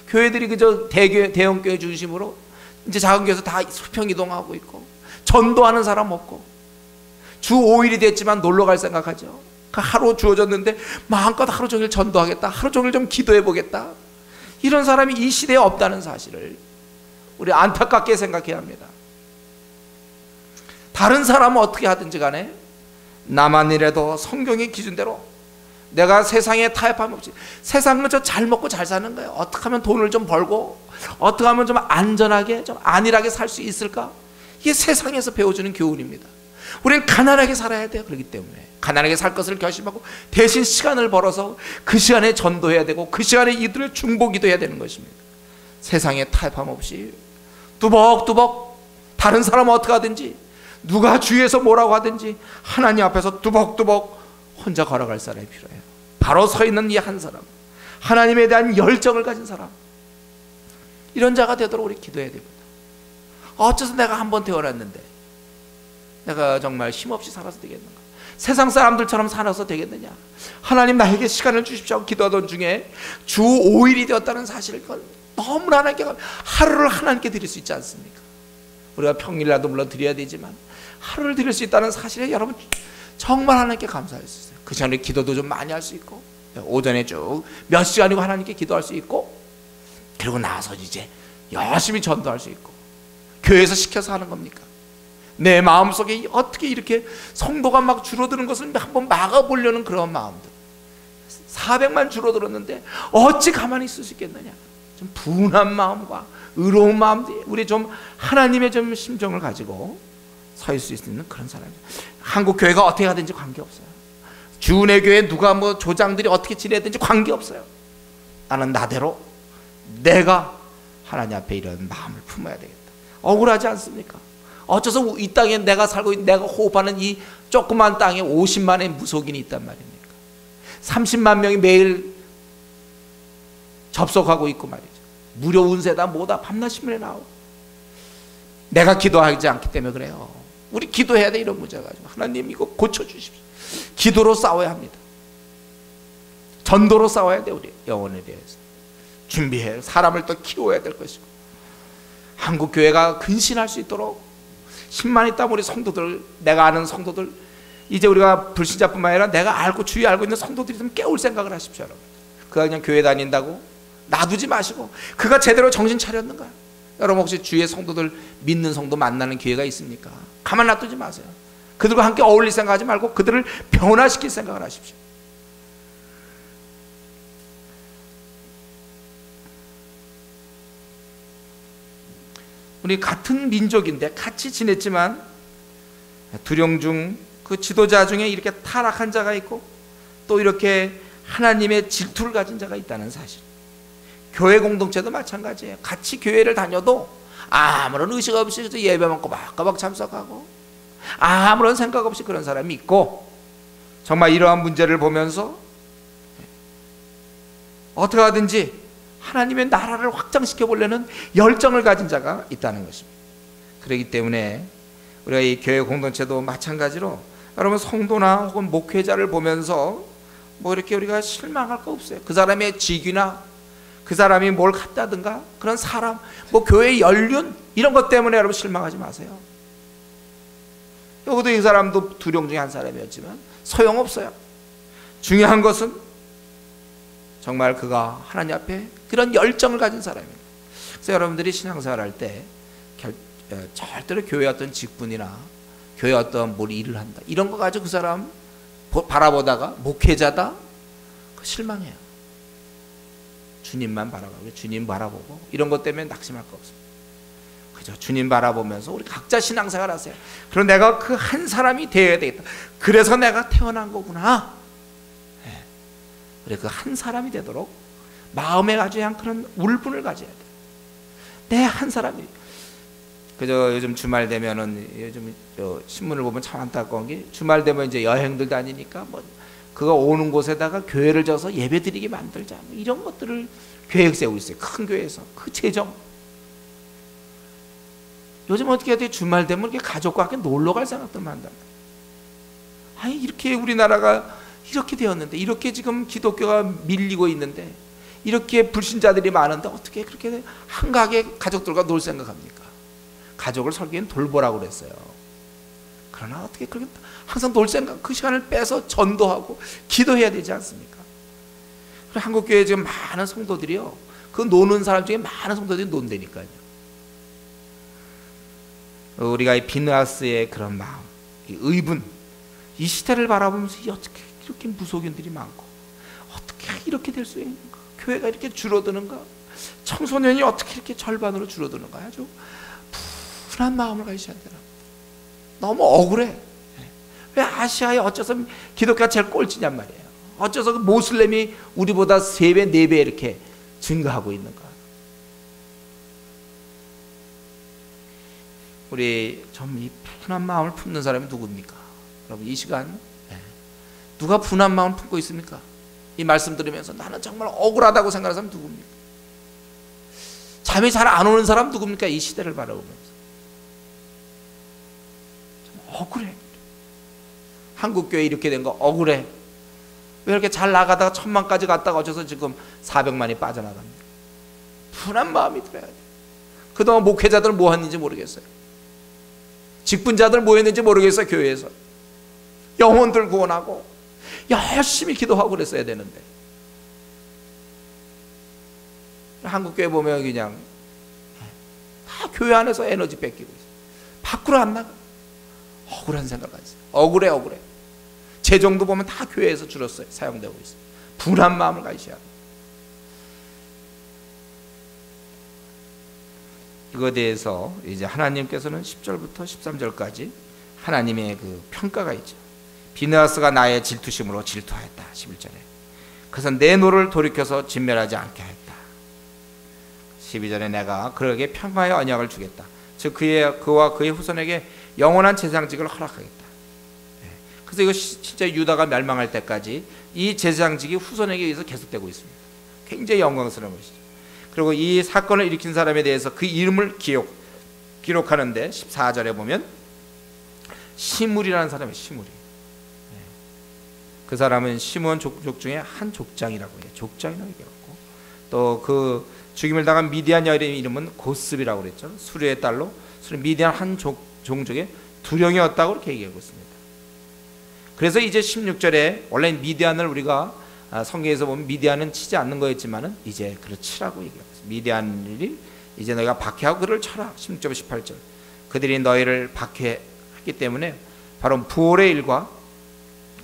교회들이 그저 대형 교회 중심으로 이제 작은 교회에서 다 수평 이동하고 있고, 전도하는 사람 없고, 주 5일이 됐지만 놀러 갈 생각하죠. 하루 주어졌는데 마음껏 하루 종일 전도하겠다, 하루 종일 좀 기도해 보겠다, 이런 사람이 이 시대에 없다는 사실을 우리 안타깝게 생각해야 합니다. 다른 사람은 어떻게 하든지 간에 나만이라도 성경의 기준대로 내가 세상에 타협함 없이, 세상은 저 잘 먹고 잘 사는 거예요. 어떻게 하면 돈을 좀 벌고 어떻게 하면 좀 안전하게 좀 안일하게 살 수 있을까? 이게 세상에서 배워주는 교훈입니다. 우리는 가난하게 살아야 돼요. 그렇기 때문에 가난하게 살 것을 결심하고 대신 시간을 벌어서 그 시간에 전도해야 되고, 그 시간에 이들을 중보기도해야 되는 것입니다. 세상에 타협함 없이 뚜벅뚜벅, 다른 사람은 어떻게 하든지, 누가 주위에서 뭐라고 하든지 하나님 앞에서 뚜벅뚜벅 혼자 걸어갈 사람이 필요해요. 바로 서 있는 이 한 사람, 하나님에 대한 열정을 가진 사람, 이런 자가 되도록 우리 기도해야 됩니다. 어째서 내가 한 번 태어났는데 내가 정말 힘없이 살아서 되겠는가? 세상 사람들처럼 살아서 되겠느냐? 하나님 나에게 시간을 주십시오 기도하던 중에 주 5일이 되었다는 사실을 너무나 하나님께 하루를 하나님께 드릴 수 있지 않습니까? 우리가 평일날도 물론 드려야 되지만 하루를 드릴 수 있다는 사실에 여러분 정말 하나님께 감사할 수 있어요. 그 전에 기도도 좀 많이 할 수 있고 오전에 쭉 몇 시간이고 하나님께 기도할 수 있고 그리고 나서 이제 열심히 전도할 수 있고 교회에서 시켜서 하는 겁니까? 내 마음속에 어떻게 이렇게 성도가 막 줄어드는 것을 한번 막아보려는 그런 마음들 400만 줄어들었는데 어찌 가만히 있을 수 있겠느냐? 좀 분한 마음과 의로운 마음 우리 좀 하나님의 좀 심정을 가지고 서 있을 수 있는 그런 사람이에요. 한국 교회가 어떻게 하든지 관계없어요. 주은혜 교회 누가 뭐 조장들이 어떻게 지내든지 관계없어요. 나는 나대로 내가 하나님 앞에 이런 마음을 품어야 되겠다. 억울하지 않습니까? 어째서 이 땅에 내가 살고 있는 내가 호흡하는 이 조그만 땅에 50만의 무속인이 있단 말입니까? 30만 명이 매일 접속하고 있고 말이죠. 무료 운세다 뭐다 밤낮 신문에 나오고 내가 기도하지 않기 때문에 그래요. 우리 기도해야 돼. 이런 문제가 가지고 하나님 이거 고쳐주십시오. 기도로 싸워야 합니다. 전도로 싸워야 돼. 우리 영혼에 대해서 준비해 사람을 또 키워야 될 것이고 한국 교회가 근신할 수 있도록 10만 있다면 우리 성도들 내가 아는 성도들 이제 우리가 불신자뿐만 아니라 내가 알고 주위에 알고 있는 성도들이 좀 깨울 생각을 하십시오. 여러분 그가 그냥 교회 다닌다고 놔두지 마시고 그가 제대로 정신 차렸는가? 여러분 혹시 주위의 성도들 믿는 성도 만나는 기회가 있습니까? 가만 놔두지 마세요. 그들과 함께 어울릴 생각하지 말고 그들을 변화시킬 생각을 하십시오. 우리 같은 민족인데 같이 지냈지만 두령 중 그 지도자 중에 이렇게 타락한 자가 있고 또 이렇게 하나님의 질투를 가진 자가 있다는 사실. 교회 공동체도 마찬가지예요. 같이 교회를 다녀도 아무런 의식 없이 예배만 꼬박꼬박 참석하고 아무런 생각 없이 그런 사람이 있고 정말 이러한 문제를 보면서 어떻게 하든지 하나님의 나라를 확장시켜 보려는 열정을 가진 자가 있다는 것입니다. 그렇기 때문에 우리가 이 교회 공동체도 마찬가지로 여러분 성도나 혹은 목회자를 보면서 뭐 이렇게 우리가 실망할 거 없어요. 그 사람의 직위나 그 사람이 뭘 갖다든가 그런 사람 뭐 교회 연륜 이런 것 때문에 여러분 실망하지 마세요. 여기도 이 사람도 두령 중에 한 사람이었지만 소용없어요. 중요한 것은 정말 그가 하나님 앞에 그런 열정을 가진 사람입니다. 그래서 여러분들이 신앙생활 할 때 절대로 교회 어떤 직분이나 교회 어떤 뭘 일을 한다 이런 거 가지고 그 사람 바라보다가 목회자다 실망해요. 주님만 바라보고 주님 바라보고 이런 것 때문에 낙심할 거 없습니다. 그죠? 주님 바라보면서 우리 각자 신앙생활 하세요. 그럼 내가 그 한 사람이 되어야 되겠다. 그래서 내가 태어난 거구나. 그래 그 한 사람이 되도록 마음에 가져야 한 그런 울분을 가져야 돼. 내 한 사람이. 그저 요즘 주말 되면은 요즘 신문을 보면 참 안타까운 게 주말 되면 이제 여행들 다니니까 뭐 그가 오는 곳에다가 교회를 져서 예배드리게 만들자 뭐 이런 것들을 계획 세우고 있어요. 큰 교회에서 그 재정. 요즘 어떻게 해야 돼? 주말 되면 이렇게 가족과 함께 놀러 갈 생각들만 한다. 아니 이렇게 우리나라가 이렇게 되었는데 이렇게 지금 기독교가 밀리고 있는데 이렇게 불신자들이 많은데 어떻게 그렇게 한가하게 가족들과 놀 생각합니까? 가족을 설계는 돌보라고 그랬어요. 그러나 어떻게 그렇게 항상 놀 생각 그 시간을 빼서 전도하고 기도해야 되지 않습니까? 한국교회 지금 많은 성도들이요 그 노는 사람 중에 많은 성도들이 논다니까요. 우리가 이 비느하스의 그런 마음, 이 의분, 이 시대를 바라보면서 어떻게 이렇게 무속인들이 많고 어떻게 이렇게 될 수 있는가? 교회가 이렇게 줄어드는가? 청소년이 어떻게 이렇게 절반으로 줄어드는가? 아주 분한 마음을 가지셔야 되나? 너무 억울해. 왜 아시아에 어째서 기독교가 제일 꼴찌냔 말이에요. 어째서 그 모슬렘이 우리보다 3배, 4배 이렇게 증가하고 있는가? 우리 좀 이 분한 마음을 품는 사람이 누굽니까? 여러분 이 시간 누가 분한 마음을 품고 있습니까? 이 말씀 들으면서 나는 정말 억울하다고 생각하는 사람 누굽니까? 잠이 잘 안 오는 사람 누굽니까? 이 시대를 바라보면서 좀 억울해. 한국교회 이렇게 된 거 억울해. 왜 이렇게 잘 나가다가 1000만까지 갔다가 어째서 지금 400만이 빠져나갑니까? 분한 마음이 들어야 돼. 그동안 목회자들 뭐 했는지 모르겠어요. 직분자들 뭐 했는지 모르겠어요. 교회에서 영혼들 구원하고 열심히 기도하고 그랬어야 되는데, 한국교회 보면 그냥 다 교회 안에서 에너지 뺏기고 있어요. 밖으로 안 나가. 억울한 생각을 하세요. 억울해. 재정도 보면 다 교회에서 줄었어요. 사용되고 있어요. 분한 마음을 가지셔야 합니다. 이거에 대해서 이제 하나님께서는 10절부터 13절까지 하나님의 그 평가가 있죠. 비느하스가 나의 질투심으로 질투하였다. 11절에. 그래서 내 노를 돌이켜서 진멸하지 않게 하였다. 12절에 내가 그에게 평화의 언약을 주겠다. 즉 그와 그의 후손에게 영원한 제사장직을 허락하겠다. 그래서 이거 진짜 유다가 멸망할 때까지 이 제사장직이 후손에게 의해서 계속되고 있습니다. 굉장히 영광스러운 것이죠. 그리고 이 사건을 일으킨 사람에 대해서 그 이름을 기록하는데 14절에 보면 시므리라는 사람이 시므리. 그 사람은 시므온 족족 중에 한 족장이라고 해요. 족장이라고 얘기했고, 또 그 죽임을 당한 미디안 여인의 이름은 고스비라고 그랬죠. 수르의 딸로 미디안 한 종족의 두령이었다고 그렇게 얘기하고 있습니다. 그래서 이제 16절에 원래 미디안을 우리가 성경에서 보면 미디안은 치지 않는 거였지만은 이제 그를 치라고 얘기하고 있어요. 미디안이 이제 너희가 박해하고 그를 쳐라. 16절 18절. 그들이 너희를 박해했기 때문에 바로 부올의 일과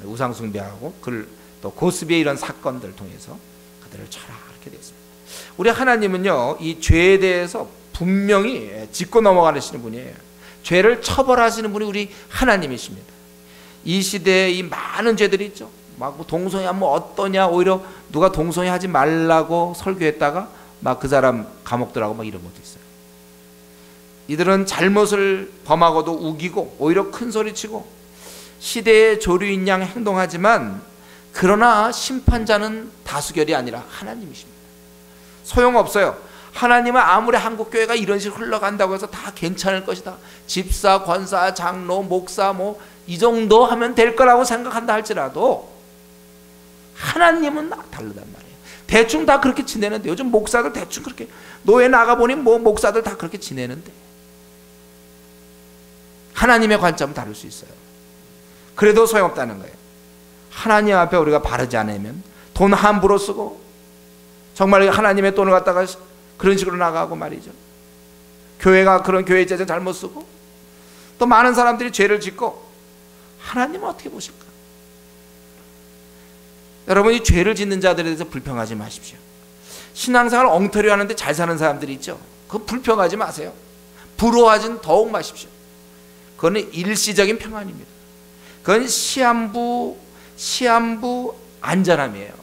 우상 숭배하고 그를 또 고스비의 이런 사건들을 통해서 그들을 쳐라 이렇게 되어 있습니다. 우리 하나님은요, 이 죄에 대해서 분명히 짚고 넘어가시는 분이에요. 죄를 처벌하시는 분이 우리 하나님이십니다. 이 시대에 이 많은 죄들이 있죠. 막 동성애하면 어떠냐, 오히려 누가 동성애 하지 말라고 설교했다가 막 그 사람 감옥 들어가고 막 이런 것도 있어요. 이들은 잘못을 범하고도 우기고 오히려 큰 소리치고 시대의 조류인 양 행동하지만, 그러나 심판자는 다수결이 아니라 하나님이십니다. 소용없어요. 하나님은 아무리 한국교회가 이런 식으로 흘러간다고 해서 다 괜찮을 것이다, 집사, 권사, 장로, 목사 뭐 이 정도 하면 될 거라고 생각한다 할지라도 하나님은 다르단 말이에요. 대충 다 그렇게 지내는데, 요즘 목사들 대충 그렇게 노예 나가보니 뭐 목사들 다 그렇게 지내는데, 하나님의 관점은 다를 수 있어요. 그래도 소용없다는 거예요. 하나님 앞에 우리가 바르지 않으면 돈 함부로 쓰고 정말 하나님의 돈을 갖다가 그런 식으로 나가고 말이죠. 교회가 그런 교회 재정 잘못 쓰고 또 많은 사람들이 죄를 짓고, 하나님은 어떻게 보실까? 여러분이 죄를 짓는 자들에 대해서 불평하지 마십시오. 신앙생활 엉터리 하는데 잘 사는 사람들이 있죠. 그거 불평하지 마세요. 부러워하지는 더욱 마십시오. 그거는 일시적인 평안입니다. 그건 시한부 안전함이에요.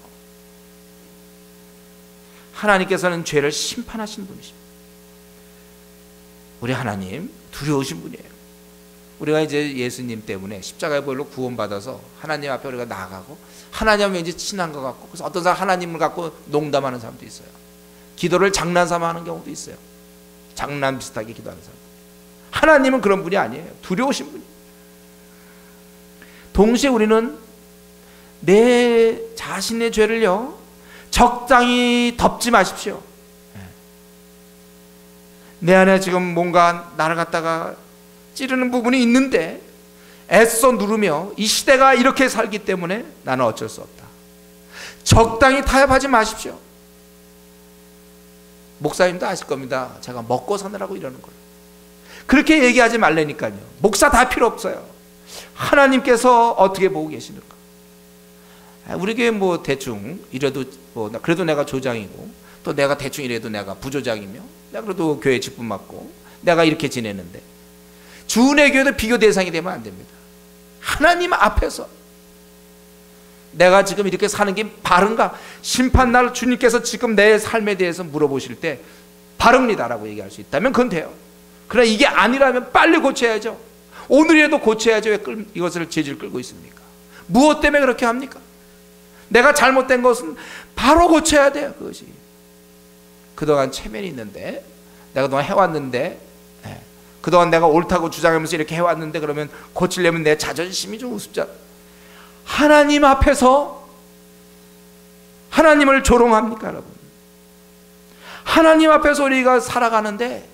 하나님께서는 죄를 심판하시는 분이십니다. 우리 하나님 두려우신 분이에요. 우리가 이제 예수님 때문에 십자가의 보혈로 구원받아서 하나님 앞에 우리가 나아가고 하나님은 왠지 친한 것 같고, 그래서 어떤 사람 하나님을 갖고 농담하는 사람도 있어요. 기도를 장난삼아 하는 경우도 있어요. 장난 비슷하게 기도하는 사람. 하나님은 그런 분이 아니에요. 두려우신 분이. 동시에 우리는 내 자신의 죄를요 적당히 덮지 마십시오. 내 안에 지금 뭔가 나를 갖다가 찌르는 부분이 있는데 애써 누르며 이 시대가 이렇게 살기 때문에 나는 어쩔 수 없다. 적당히 타협하지 마십시오. 목사님도 아실 겁니다. 제가 먹고 사느라고 이러는 거예요. 그렇게 얘기하지 말라니까요. 목사 다 필요 없어요. 하나님께서 어떻게 보고 계시는가. 우리 교회 뭐 대충 이래도 뭐 그래도 내가 조장이고, 또 내가 대충 이래도 내가 부조장이며, 내가 그래도 교회 직분 맡고 내가 이렇게 지내는데, 주은혜 교회도 비교 대상이 되면 안 됩니다. 하나님 앞에서 내가 지금 이렇게 사는 게 바른가? 심판날 주님께서 지금 내 삶에 대해서 물어보실 때 바릅니다라고 얘기할 수 있다면 그건 돼요. 그러나 이게 아니라면 빨리 고쳐야죠. 오늘이라도 고쳐야죠. 왜 이것을 죄질 끌고 있습니까? 무엇 때문에 그렇게 합니까? 내가 잘못된 것은 바로 고쳐야 돼요. 그것이 그동안 체면이 있는데, 내가 그동안 해왔는데, 그동안 내가 옳다고 주장하면서 이렇게 해왔는데, 그러면 고치려면 내 자존심이 좀 우습잖아. 하나님 앞에서 하나님을 조롱합니까, 여러분? 하나님 앞에서 우리가 살아가는데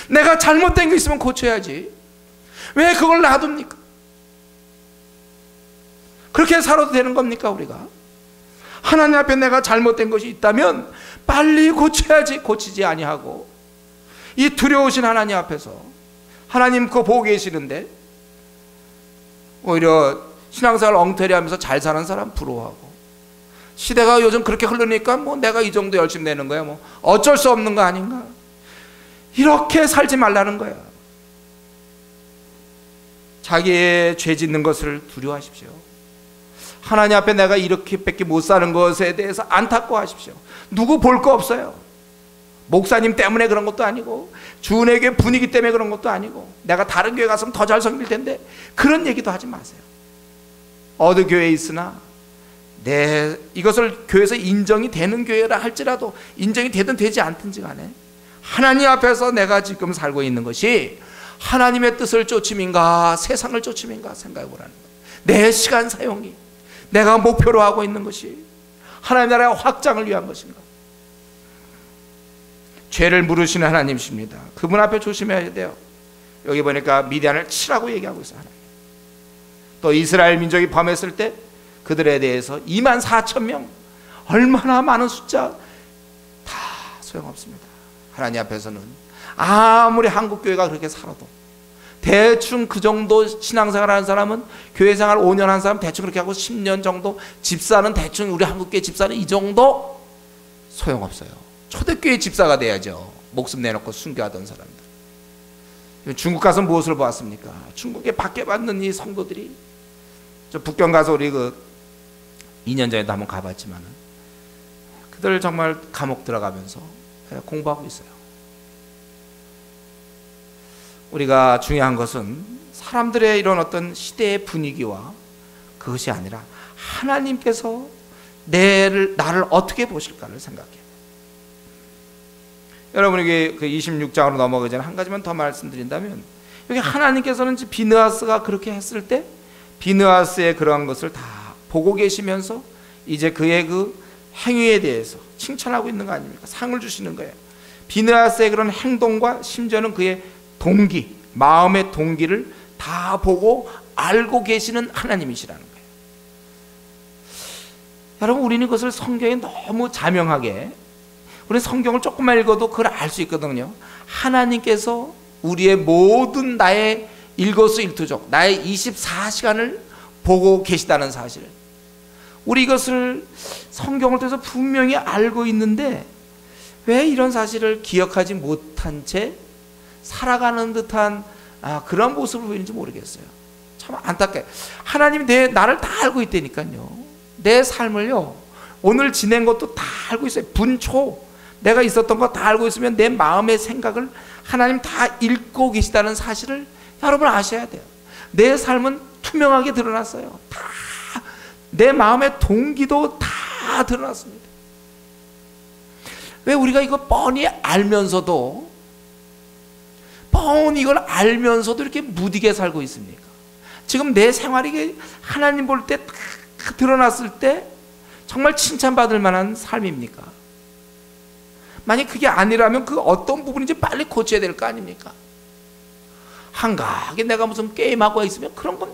내가 잘못된 게 있으면 고쳐야지 왜 그걸 놔둡니까? 그렇게 살아도 되는 겁니까, 우리가? 하나님 앞에 내가 잘못된 것이 있다면 빨리 고쳐야지 고치지 아니하고 이 두려우신 하나님 앞에서 하나님 그거 보고 계시는데 오히려 신앙생활 엉터리하면서 잘 사는 사람 부러워하고 시대가 요즘 그렇게 흐르니까 뭐 내가 이 정도 열심히 내는 거야 뭐 어쩔 수 없는 거 아닌가 이렇게 살지 말라는 거야. 자기의 죄 짓는 것을 두려워하십시오. 하나님 앞에 내가 이렇게밖에 못 사는 것에 대해서 안타까워하십시오. 누구 볼 거 없어요. 목사님 때문에 그런 것도 아니고 주은혜 교회 분위기 때문에 그런 것도 아니고 내가 다른 교회 갔으면 더 잘 섬길 텐데 그런 얘기도 하지 마세요. 어느 교회에 있으나 이것을 교회에서 인정이 되는 교회라 할지라도 인정이 되든 되지 않든지 간에 하나님 앞에서 내가 지금 살고 있는 것이 하나님의 뜻을 쫓음인가 세상을 쫓음인가 생각해 보라는 거예요. 내 시간 사용이 내가 목표로 하고 있는 것이 하나님 나라의 확장을 위한 것인가. 죄를 물으시는 하나님이십니다. 그분 앞에 조심해야 돼요. 여기 보니까 미디안을 치라고 얘기하고 있어요. 하나님. 또 이스라엘 민족이 범했을 때 그들에 대해서 24,000명 얼마나 많은 숫자 다 소용없습니다. 하나님 앞에서는 아무리 한국교회가 그렇게 살아도 대충 그 정도 신앙생활 하는 사람은 교회생활 5년 한 사람 대충 그렇게 하고 10년 정도 집사는 대충 우리 한국교회 집사는 이 정도 소용없어요. 초대교회 집사가 돼야죠. 목숨 내놓고 순교하던 사람들. 중국 가서 무엇을 보았습니까? 중국에 박해받는 이 성도들이 저 북경 가서 우리 2년 전에도 한번 가봤지만 그들 정말 감옥 들어가면서 공부하고 있어요. 우리가 중요한 것은 사람들의 이런 어떤 시대의 분위기와 그것이 아니라 하나님께서 나를 어떻게 보실까를 생각해요. 여러분에게 그 26장으로 넘어가기 전에 한 가지만 더 말씀드린다면 여기 하나님께서는 비느하스가 그렇게 했을 때 비느하스의 그러한 것을 다 보고 계시면서 이제 그의 그 행위에 대해서 칭찬하고 있는 거 아닙니까? 상을 주시는 거예요. 비느하스의 그런 행동과 심지어는 그의 동기, 마음의 동기를 다 보고 알고 계시는 하나님이시라는 거예요. 여러분 우리는 그것을 성경에 너무 자명하게 우리는 성경을 조금만 읽어도 그걸 알 수 있거든요. 하나님께서 우리의 모든 나의 일거수일투족 나의 24시간을 보고 계시다는 사실을 우리 이것을 성경을 통해서 분명히 알고 있는데 왜 이런 사실을 기억하지 못한 채 살아가는 듯한 그런 모습을 보이는지 모르겠어요. 참 안타까워요. 하나님이 나를 다 알고 있다니까요. 내 삶을요 오늘 지낸 것도 다 알고 있어요. 분초 내가 있었던 거 다 알고 있으면 내 마음의 생각을 하나님 다 읽고 계시다는 사실을 여러분 아셔야 돼요. 내 삶은 투명하게 드러났어요. 다 내 마음의 동기도 다 드러났습니다. 왜 우리가 이거 뻔히 알면서도 이걸 알면서도 이렇게 무디게 살고 있습니까? 지금 내 생활이 하나님 볼 때 드러났을 때 정말 칭찬받을 만한 삶입니까? 만약 그게 아니라면 그 어떤 부분인지 빨리 고쳐야 될 거 아닙니까? 한가하게 내가 무슨 게임하고 있으면 그런 건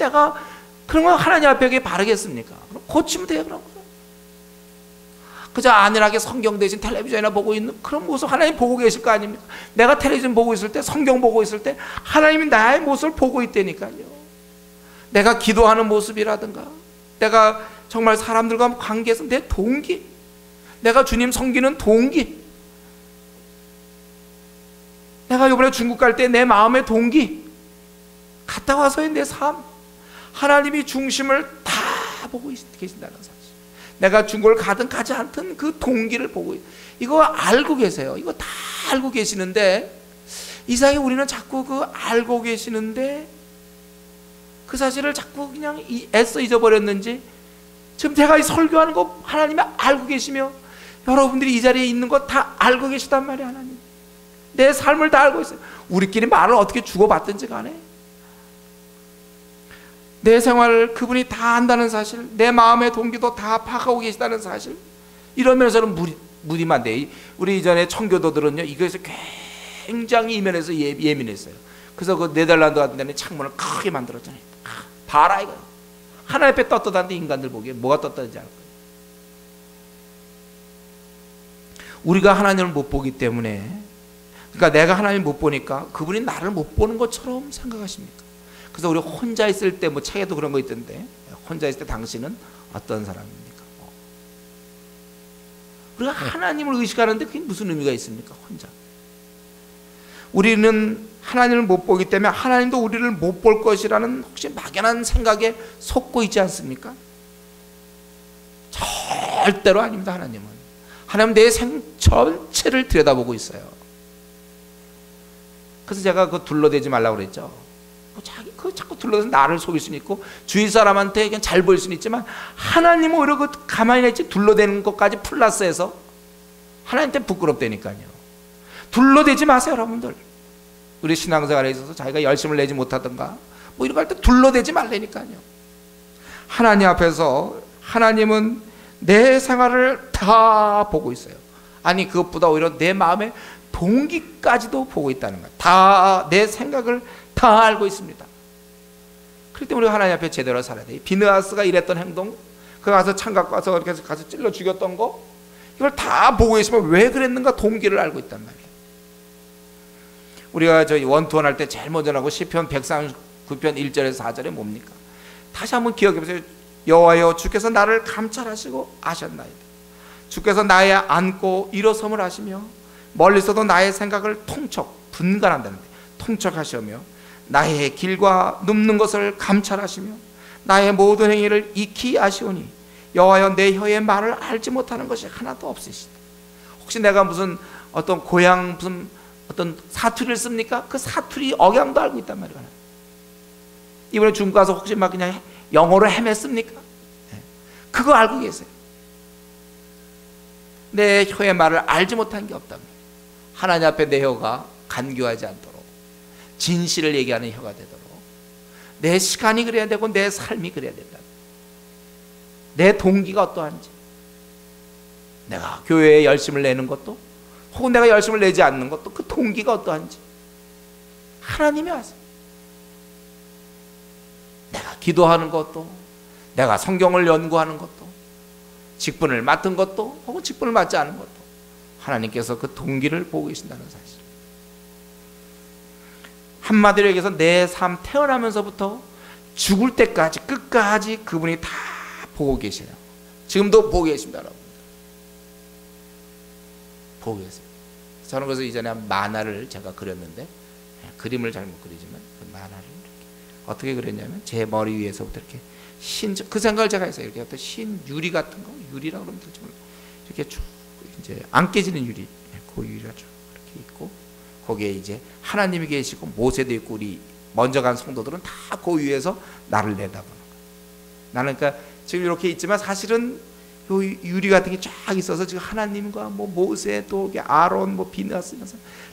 하나님 앞에 바르겠습니까? 그럼 고치면 돼요. 그런 거. 그저 안일하게 성경 대신 텔레비전이나 보고 있는 그런 모습 하나님 보고 계실 거 아닙니까? 내가 텔레비전 보고 있을 때 성경 보고 있을 때 하나님이 나의 모습을 보고 있다니까요. 내가 기도하는 모습이라든가 내가 정말 사람들과 관계에서 내 동기 내가 주님 섬기는 동기 내가 이번에 중국 갈 때 내 마음의 동기 갔다 와서의 내 삶 하나님이 중심을 다 보고 계신다는 사실 내가 중국을 가든 가지 않든 그 동기를 보고 이거 알고 계세요. 이거 다 알고 계시는데 이상하게 우리는 자꾸 그 알고 계시는데 그 사실을 자꾸 그냥 애써 잊어버렸는지 지금 제가 이 설교하는 거 하나님이 알고 계시며 여러분들이 이 자리에 있는 거 다 알고 계시단 말이에요. 하나님 내 삶을 다 알고 있어요. 우리끼리 말을 어떻게 주고받든지 간에 내 생활을 그분이 다 안다는 사실, 내 마음의 동기도 다 파악하고 계시다는 사실, 이러면서는 무디만 돼. 우리 이전에 청교도들은요, 이것에서 굉장히 이면에서 예민했어요. 그래서 그 네덜란드 같은 데는 창문을 크게 만들었잖아요. 봐라 이거. 하나님 앞에 떳떳한데 인간들 보기에 뭐가 떳떳한지 알 거예요. 우리가 하나님을 못 보기 때문에, 그러니까 내가 하나님을 못 보니까 그분이 나를 못 보는 것처럼 생각하십니까? 그래서 우리 혼자 있을 때, 뭐 책에도 그런 거 있던데, 혼자 있을 때 당신은 어떤 사람입니까? 우리가 하나님을 의식하는데 그게 무슨 의미가 있습니까? 혼자. 우리는 하나님을 못 보기 때문에 하나님도 우리를 못 볼 것이라는 혹시 막연한 생각에 속고 있지 않습니까? 절대로 아닙니다. 하나님은 내 생 전체를 들여다보고 있어요. 그래서 제가 그 둘러대지 말라고 그랬죠. 자꾸 둘러대서 나를 속일 수는 있고 주위 사람한테 그냥 잘 보일 수는 있지만, 하나님은 오히려 그 가만히 있지 둘러대는 것까지 플러스해서 하나님한테 부끄럽다니까요. 둘러대지 마세요, 여러분들. 우리 신앙생활에 있어서 자기가 열심을 내지 못하던가 뭐 이런 거 할 때 둘러대지 말라니까요. 하나님 앞에서 하나님은 내 생활을 다 보고 있어요. 아니, 그것보다 오히려 내 마음의 동기까지도 보고 있다는 거예요. 다 내 생각을 다 알고 있습니다. 그렇기 때문에 우리가 하나님 앞에 제대로 살아야 돼요. 비느하스가 이랬던 행동, 그 가서 창 갖고 와서 이렇게 가서 찔러 죽였던 거, 이걸 다 보고 있으면 왜 그랬는가 동기를 알고 있단 말이에요. 우리가 저희 원투원 할 때 제일 먼저 나고 시편 139편 1절에서 4절에 뭡니까? 다시 한번 기억해 보세요. 여호와여, 주께서 나를 감찰하시고 아셨나이다. 주께서 나의 앉고 일어섬을 하시며 멀리서도 나의 생각을 분간한다는데, 통촉하시며 나의 길과 눕는 것을 감찰하시며 나의 모든 행위를 익히 아시오니 여호와여, 내 혀의 말을 알지 못하는 것이 하나도 없으시다. 혹시 내가 무슨 어떤 고향 무슨 어떤 사투리를 씁니까? 그 사투리 억양도 알고 있단 말이에요. 이번에 중국 가서 혹시 막 그냥 영어로 헤맸습니까? 그거 알고 계세요. 내 혀의 말을 알지 못한 게 없답니다. 하나님 앞에 내 혀가 간교하지 않도록 진실을 얘기하는 혀가 되도록 내 시간이 그래야 되고 내 삶이 그래야 된다. 내 동기가 어떠한지, 내가 교회에 열심을 내는 것도 혹은 내가 열심을 내지 않는 것도 그 동기가 어떠한지 하나님이 아세요. 내가 기도하는 것도, 내가 성경을 연구하는 것도, 직분을 맡은 것도 혹은 직분을 맡지 않은 것도 하나님께서 그 동기를 보고 계신다는 사실. 한마디로 얘기해서 내 삶 태어나면서부터 죽을 때까지 끝까지 그분이 다 보고 계세요. 지금도 보고 계십니다, 여러분. 보고 계세요. 저는 그래서 이전에 한 만화를 제가 그렸는데, 그림을 잘 못 그리지만 그 만화를 이렇게 어떻게 그렸냐면, 제 머리 위에서부터 이렇게 그 생각을 제가 했어요. 이렇게 어떤 유리 같은 거, 유리라고 그러면 될지 몰라요. 이렇게 쭉 이제 안 깨지는 유리, 그 유리가 쭉 이렇게 있고, 거기에 이제 하나님이 계시고 모세도 있고 우리 먼저 간 성도들은 다 그 위에서 나를 내다보는 거예요. 나는 그러니까 지금 이렇게 있지만 사실은 요 유리 같은 게 쫙 있어서 지금 하나님과 뭐 모세 또 아론 뭐 비느하스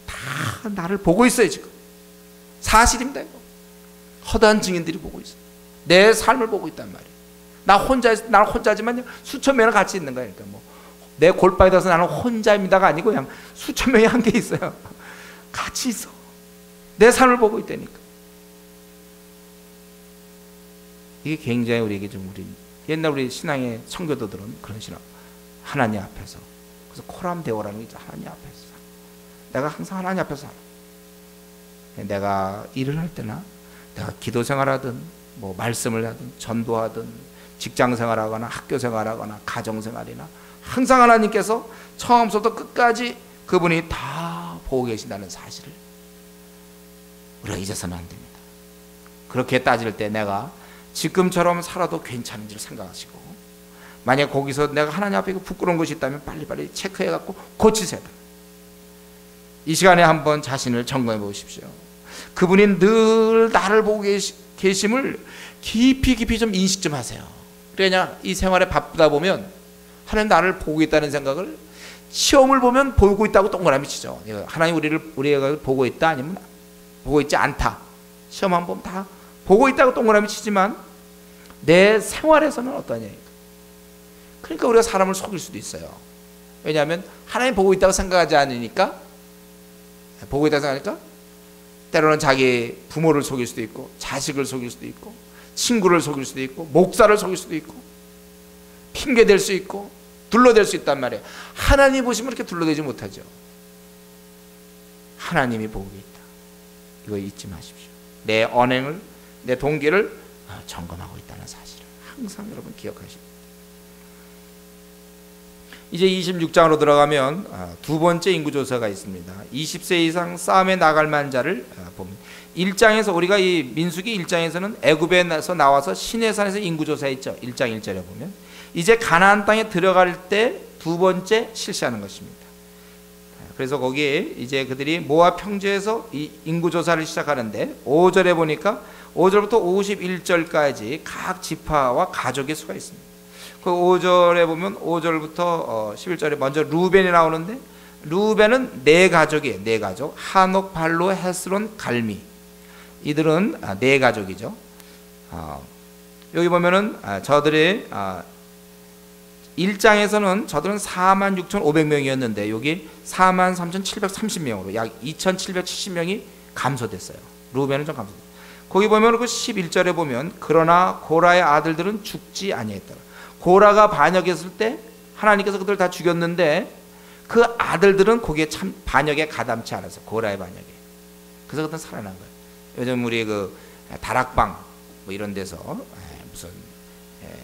다 나를 보고 있어요. 지금 사실입니다. 이거 허다한 증인들이 보고 있어요. 내 삶을 보고 있단 말이에요. 나 혼자지만 수천 명이랑 같이 있는 거예요. 그러니까 뭐 내 골방에 들어서 나는 혼자입니다가 아니고 그냥 수천 명이 함께 있어요. 같이 있어. 내 삶을 보고 있다니까. 이게 굉장히 우리에게 좀 옛날 우리 신앙의 청교도들은 그런 신앙. 하나님 앞에서. 그래서 코람데오라는 게 있죠. 하나님 앞에서 살아. 내가 항상 하나님 앞에서 살아. 내가 일을 할 때나 내가 기도 생활하든 뭐 말씀을 하든 전도하든 직장 생활하거나 학교 생활하거나 가정 생활이나 항상 하나님께서 처음부터 끝까지 그분이 다 보고 계신다는 사실을 우리가 잊어서는 안 됩니다. 그렇게 따질 때 내가 지금처럼 살아도 괜찮은지를 생각하시고, 만약 거기서 내가 하나님 앞에 부끄러운 것이 있다면 빨리빨리 체크해 갖고 고치세요. 이 시간에 한번 자신을 점검해 보십시오. 그분이 늘 나를 보고 계심을 깊이 좀 인식 좀 하세요. 그러냐, 이 생활에 바쁘다 보면 하나님 나를 보고 있다는 생각을, 시험을 보면 보고 있다고 동그라미 치죠. 하나님 우리가 보고 있다 아니면 보고 있지 않다. 시험 한 번 다 보고 있다고 동그라미 치지만 내 생활에서는 어떠냐. 그러니까 우리가 사람을 속일 수도 있어요. 왜냐하면 하나님 보고 있다고 생각하지 않으니까, 보고 있다고 생각하니까 때로는 자기 부모를 속일 수도 있고, 자식을 속일 수도 있고, 친구를 속일 수도 있고, 목사를 속일 수도 있고, 핑계댈 수 있고, 둘러댈 수 있단 말이에요. 하나님 보시면 이렇게 둘러대지 못하죠. 하나님이 보고 있다. 이거 잊지 마십시오. 내 언행을, 내 동기를 점검하고 있다는 사실을 항상 여러분 기억하십시오. 이제 26장으로 들어가면 두 번째 인구조사가 있습니다. 20세 이상 싸움에 나갈 만한 자를 봅니다. 1장에서 우리가 이 민수기 1장에서는 애굽에서 나와서 시내산에서 인구조사했죠. 1장 1절에 보면 이제 가나안 땅에 들어갈 때 두 번째 실시하는 것입니다. 그래서 거기에 이제 그들이 모압 평지에서 이 인구조사를 시작하는데 5절에 보니까 5절부터 51절까지 각 지파와 가족의 수가 있습니다. 그 5절에 보면 5절부터 11절에 먼저 루벤이 나오는데, 루벤은 네 가족이에요. 네 가족. 하녹, 발로, 헤스론, 갈미. 이들은 네 가족이죠. 여기 보면은 저들의 1장에서는 저들은 46,500명이었는데 여기 43,730명으로 약 2,770명이 감소됐어요. 루벤은 좀 감소됐어요. 거기 보면 그 11절에 보면 그러나 고라의 아들들은 죽지 아니했더라. 고라가 반역했을 때 하나님께서 그들을 다 죽였는데 그 아들들은 거기에 참 반역에 가담치 않았어요. 고라의 반역에. 그래서 그들은 살아난 거예요. 요즘 우리 그 다락방 뭐 이런 데서 무슨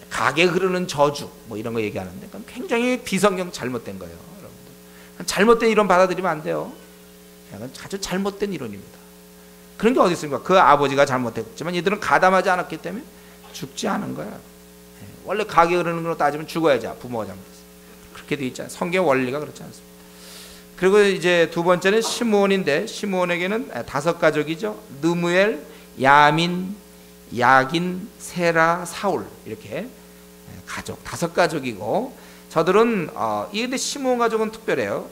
가게 흐르는 저주 뭐 이런 거 얘기하는데 그건 굉장히 비성경 잘못된 거예요. 여러분들 잘못된 이론 받아들이면 안 돼요. 아주 잘못된 이론입니다. 그런 게 어디 있습니까? 그 아버지가 잘못했지만 이들은 가담하지 않았기 때문에 죽지 않은 거야. 원래 가게 흐르는 걸로 따지면 죽어야지 부모가 잘못했어. 그렇게 돼 있잖아요. 성경 원리가 그렇지 않습니다. 그리고 이제 두 번째는 시므온인데 시므온에게는 다섯 가족이죠. 느무엘, 야민, 야긴, 세라, 사울 이렇게 가족 다섯 가족이고 저들은 이런데 시므온 가족은 특별해요.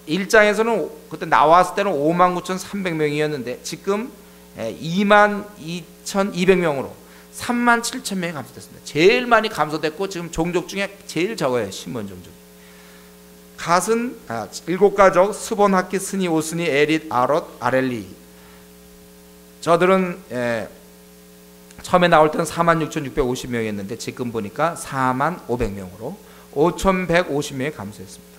1장에서는 그때 나왔을 때는 59,300명이었는데 지금 22,200명으로 37,000명이 감소됐습니다. 제일 많이 감소됐고 지금 종족 중에 제일 적어요. 시므온 종족. 갓은 7가족 스본, 하키, 스니, 오스니, 에릿, 아롯, 아렐리. 저들은 처음에 나올 때는 46,650명이었는데 지금 보니까 45,500명으로 5,150명이 감소했습니다.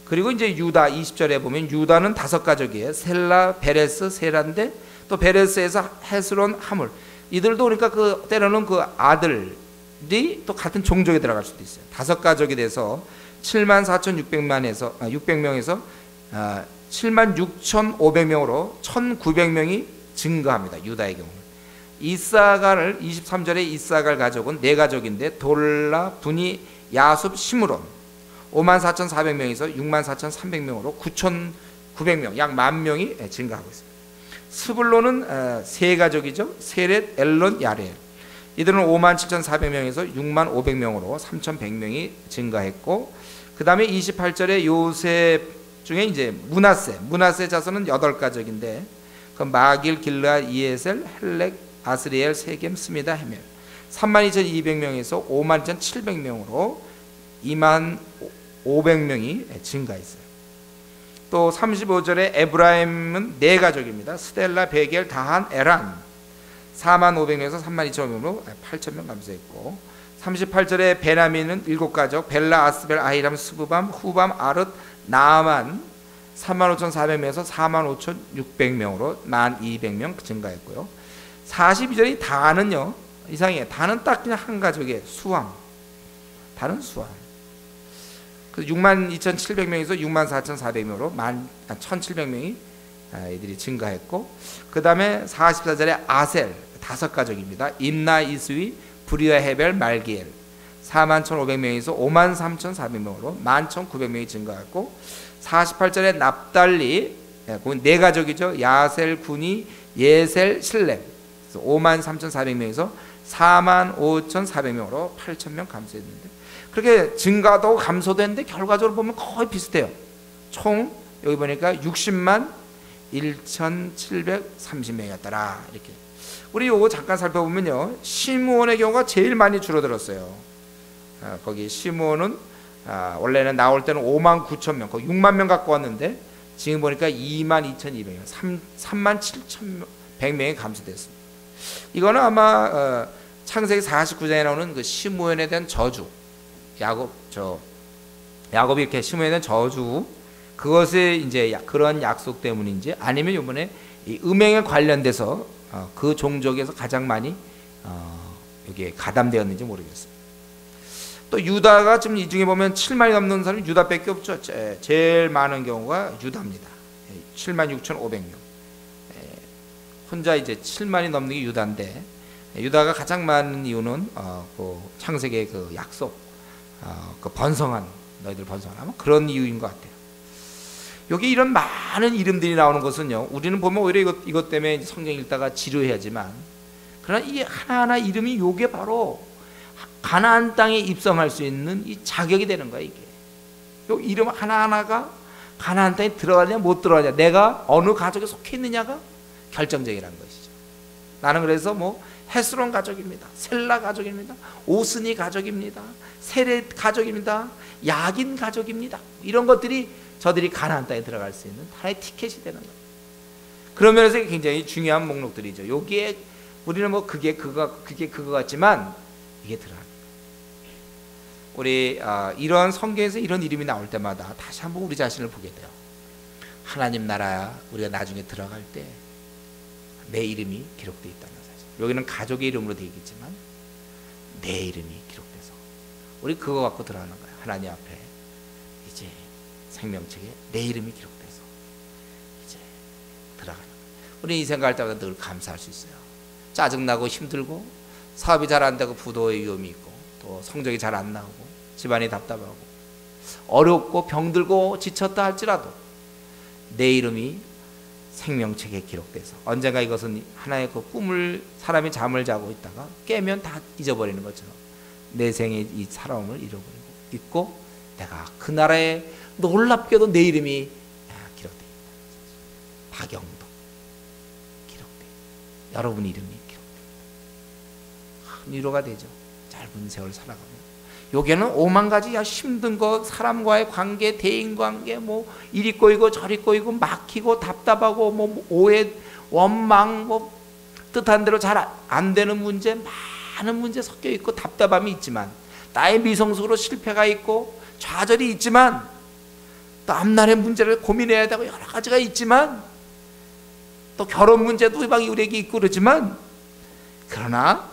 그리고 이제 유다 20절에 보면 유다는 다섯 가족이에요. 셀라, 베레스, 세라인데 또 베레스에서 헤스론, 하물. 이들도 그러니까 그 때로는 그 아들이 또 같은 종족에 들어갈 수도 있어요. 다섯 가족이 돼서 74,600명에서 76,500명으로 1,900명이 증가합니다. 유다의 경우는. 이사갈 23절에 이사갈 가족은 네 가족인데 돌라, 분이, 야숲, 시므론 54,400명에서 64,300명으로 9,900명 약 10,000명이 증가하고 있습니다. 스불론은 세 가족이죠. 세렛, 엘론, 야레. 이들은 57,400명에서 65,500명으로 3,100명이 증가했고 그 다음에 28절에 요셉 중에 이제 문하세 자손은 8가족인데 그 마길, 길르앗, 이에셀, 헬렉, 아스리엘, 세겜, 스미다, 헤멜 32,200명에서 52,700명으로 25,500명이 증가했어요. 또 35절에 에브라임은 네 가족입니다. 스델라, 베겔, 다한, 에란 45,500명에서 32,500명으로 8,000명 감소했고 38절에 베냐민은 7가족 벨라, 아스벨, 아히람, 스부밤, 후밤, 아릇, 나아만 35,400명에서 45,600명으로 12,000명 증가했고요. 42절이 다는요 이상해요. 다는 딱 그냥 한 가족의 수함. 다는 수함. 그 62,700명에서 64,400명으로 1,700명이 이들이 증가했고 그 다음에 44절에 아셀 다섯 가족입니다. 임나, 이스위, 브리아, 헤벨, 말기엘 41,500명에서 53,400명으로 11,900명이 증가했고 48절에 납달리 네 가족이죠. 야셀, 군이, 예셀, 실렘 53,400명에서 45,400명으로 8,000명 감소했는데 그렇게 증가도 감소됐는데 결과적으로 보면 거의 비슷해요. 총 여기 보니까 60만 1,730명이었더라 이렇게. 우리 요거 잠깐 살펴보면요, 시므온의 경우가 제일 많이 줄어들었어요. 거기 시므온은 원래는 나올 때는 5만 9천 명, 거의 6만 명 갖고 왔는데 지금 보니까 2만 2,200명, 3만 7,100명이 감소됐습니다. 이거는 아마 창세기 49장에 나오는 그 시므온에 대한 저주, 야곱이 이렇게 시므온에 대한 저주, 그것에 이제 그런 약속 때문인지, 아니면 이번에 이 음행에 관련돼서 그 종족에서 가장 많이 여기에 가담되었는지 모르겠어요. 또 유다가 지금 이 중에 보면 7만이 넘는 사람이 유다밖에 없죠. 제일 많은 경우가 유다입니다. 76,500명. 혼자 이제 7만이 넘는 게 유다인데, 유다가 가장 많은 이유는 그 창세기의 그 약속, 그 번성한, 너희들 번성하면 그런 이유인 것 같아요. 여기 이런 많은 이름들이 나오는 것은요, 우리는 보면 오히려 이것 때문에 성경 읽다가 지루해하지만, 그러나 이 하나하나 이름이 요게 바로 가나안 땅에 입성할 수 있는 이 자격이 되는 거야. 이게 요 이름 하나하나가 가나안 땅에 들어가냐 못 들어가냐, 내가 어느 가족에 속해 있느냐가 결정적이라는 것이죠. 나는 그래서 뭐 헤스론 가족입니다, 셀라 가족입니다, 오스니 가족입니다, 세렛 가족입니다, 야긴 가족입니다, 이런 것들이 저들이 가나안 땅에 들어갈 수 있는 하나의 티켓이 되는 거예요. 그런 면에서 굉장히 중요한 목록들이죠. 여기에 우리는 뭐 그게 그거 같지만 이게 들어갑니다. 우리 이런 성경에서 이런 이름이 나올 때마다 다시 한번 우리 자신을 보게 돼요. 하나님 나라야, 우리가 나중에 들어갈 때 내 이름이 기록되어 있다는 사실. 여기는 가족의 이름으로 되어 있겠지만 내 이름이 기록돼서 우리 그거 갖고 들어가는 거예요. 하나님 앞에 이제 생명책에 내 이름이 기록돼서 이제 들어가는 거예요. 우리 이 생각할 때마다 늘 감사할 수 있어요. 짜증나고 힘들고 사업이 잘 안 되고 부도의 위험이 있고 또 성적이 잘 안 나오고 집안이 답답하고 어렵고 병들고 지쳤다 할지라도 내 이름이 생명책에 기록돼서 언젠가 이것은 하나의 그 꿈을, 사람이 잠을 자고 있다가 깨면 다 잊어버리는 것처럼 내 생의 이 살아옴을 잃어버리고 있고, 내가 그 나라에 놀랍게도 내 이름이 기록되어 있다. 박영도 기록되어 있다. 여러분 이름이 기록되어 있다. 큰 위로가 되죠. 짧은 세월 살아가면. 여기에는 5만 가지 힘든 것, 사람과의 관계, 대인관계, 뭐 이리 꼬이고 저리 꼬이고 막히고 답답하고 뭐 오해, 원망, 뭐 뜻한 대로 잘 안 되는 문제, 많은 문제 섞여 있고 답답함이 있지만, 나의 미성숙으로 실패가 있고 좌절이 있지만, 또 앞날의 문제를 고민해야 되고 여러 가지가 있지만, 또 결혼 문제도 막 우리에게 있고 그러지만, 그러나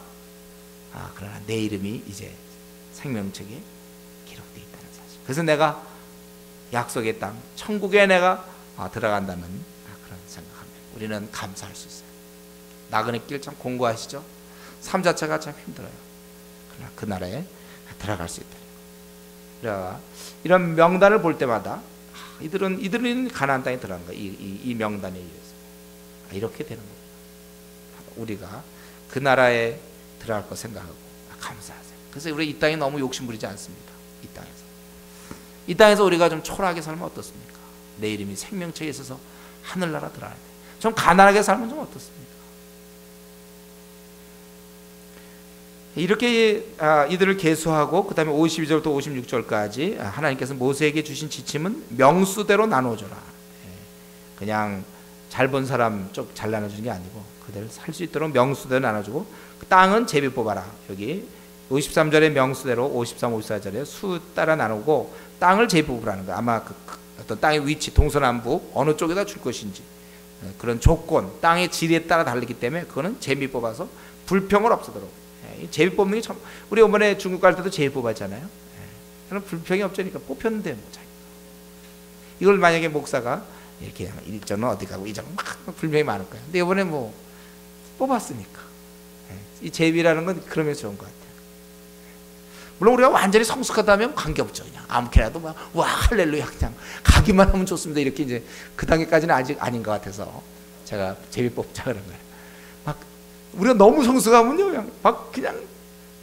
내 이름이 이제 생명책에 기록되어 있다는 사실. 그래서 내가 약속의 땅, 천국에 내가 들어간다는 그런 생각합니다. 우리는 감사할 수 있어요. 나그네 길 참 공고하시죠? 삶 자체가 참 힘들어요. 그러나 그 나라에 들어갈 수 있다. 이런 명단을 볼 때마다 이들은 가나안 땅에 들어간 거야. 이 명단에 의해서 이렇게 되는 거예요. 우리가 그 나라에 들어갈 거 생각하고 감사하세요. 그래서 우리 이 땅에 너무 욕심 부리지 않습니다. 이 땅에서 우리가 좀 초라하게 살면 어떻습니까? 내 이름이 생명책에 있어서 하늘나라 들어가야 돼. 좀 가난하게 살면 좀 어떻습니까? 이렇게 이들을 계수하고 그 다음에 52절부터 56절까지 하나님께서 모세에게 주신 지침은 명수대로 나눠줘라. 그냥 잘 본 사람 쪽 잘 나눠주는 게 아니고 그대로 살 수 있도록 명수대로 나눠주고, 그 땅은 제비 뽑아라. 여기 53절의 명수대로 53, 54절에 수 따라 나누고 땅을 제비 뽑으라는 거야. 아마 어떤 땅의 위치, 동서남북 어느 쪽에다 줄 것인지 그런 조건, 땅의 질에 따라 다르기 때문에 그거는 제비 뽑아서 불평을 없애도록. 제비 뽑는 게 참, 우리 이번에 중국 갈 때도 제비 뽑았잖아요. 저는 불평이 없자니까 뽑혔는데 뭐 이걸 만약에 목사가 이렇게 일전은 어디 가고 이전 막 불평이 많을 거예요. 근데 이번에 뭐 뽑았으니까 이 제비라는 건 그러면 좋은 것 같아요. 물론 우리가 완전히 성숙하다면 관계없죠. 그냥 아무렇게라도 막 와 할렐루야 그냥 가기만 하면 좋습니다. 이렇게 이제 그 단계까지는 아직 아닌 것 같아서 제가 제비 뽑자 그런 거예요. 막 우리가 너무 성숙하면요, 그냥 막 그냥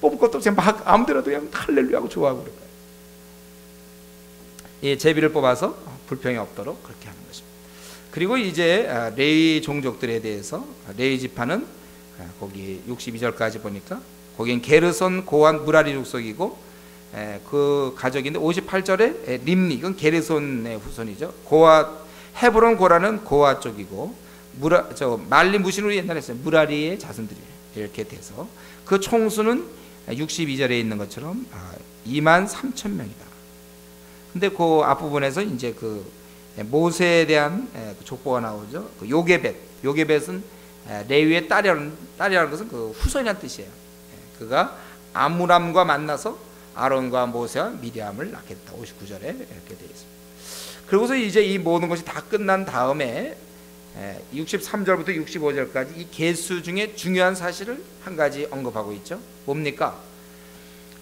뽑을 것도 없이 막 아무데라도 그냥 할렐루야 하고 좋아하고 그럴 거예요. 이 제비를 뽑아서 불평이 없도록 그렇게 하는 것입니다. 그리고 이제 레위 종족들에 대해서 레위 지파는 거기 62절까지 보니까 거긴 게르손 고한 무라리 족속이고 그 가족인데 58절에 림니, 이건 게르손의 후손이죠. 고아 헤브론 고라는 고아 쪽이고 말리 무신으로 옛날에 했어요. 무라리의 자손들이 이렇게 돼서 그 총수는 62절에 있는 것처럼 23,000명이다. 근데 그 앞부분에서 이제 그 모세에 대한 족보가 나오죠. 그 요게벳은 레위의 딸이라는 것은 그 후손이라는 뜻이에요. 그가 아므람과 만나서 아론과 모세와 미디암을 낳게 됐다. 59절에 이렇게 되어 있습니다. 그리고서 이제 이 모든 것이 다 끝난 다음에 63절부터 65절까지 이 계수 중에 중요한 사실을 한 가지 언급하고 있죠. 뭡니까?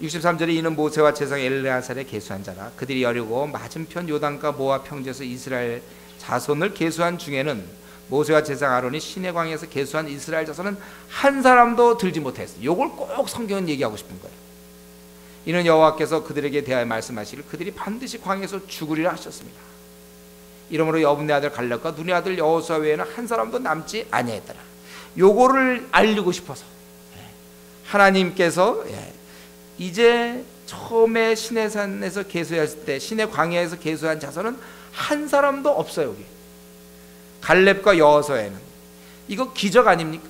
63절에 이는 모세와 제사장 엘레아살의 계수한 자라. 그들이 여리고 맞은편 요단가 모압 평지에서 이스라엘 자손을 계수한 중에는 모세와 제사장 아론이 시내 광야에서 계수한 이스라엘 자손은 한 사람도 들지 못했어요. 이걸 꼭 성경은 얘기하고 싶은 거예요. 이는 여호와께서 그들에게 대하여 말씀하시기를 그들이 반드시 광야에서 죽으리라 하셨습니다. 이러므로 여분네 아들 갈렙과 눈의 아들 여호수아 외에는 한 사람도 남지 아니하였더라. 요거를 알리고 싶어서 하나님께서 이제 처음에 시내산에서 계수했을 때 시내 광야에서 계수한 자손은 한 사람도 없어요. 여기 갈렙과 여호수아에는. 이거 기적 아닙니까?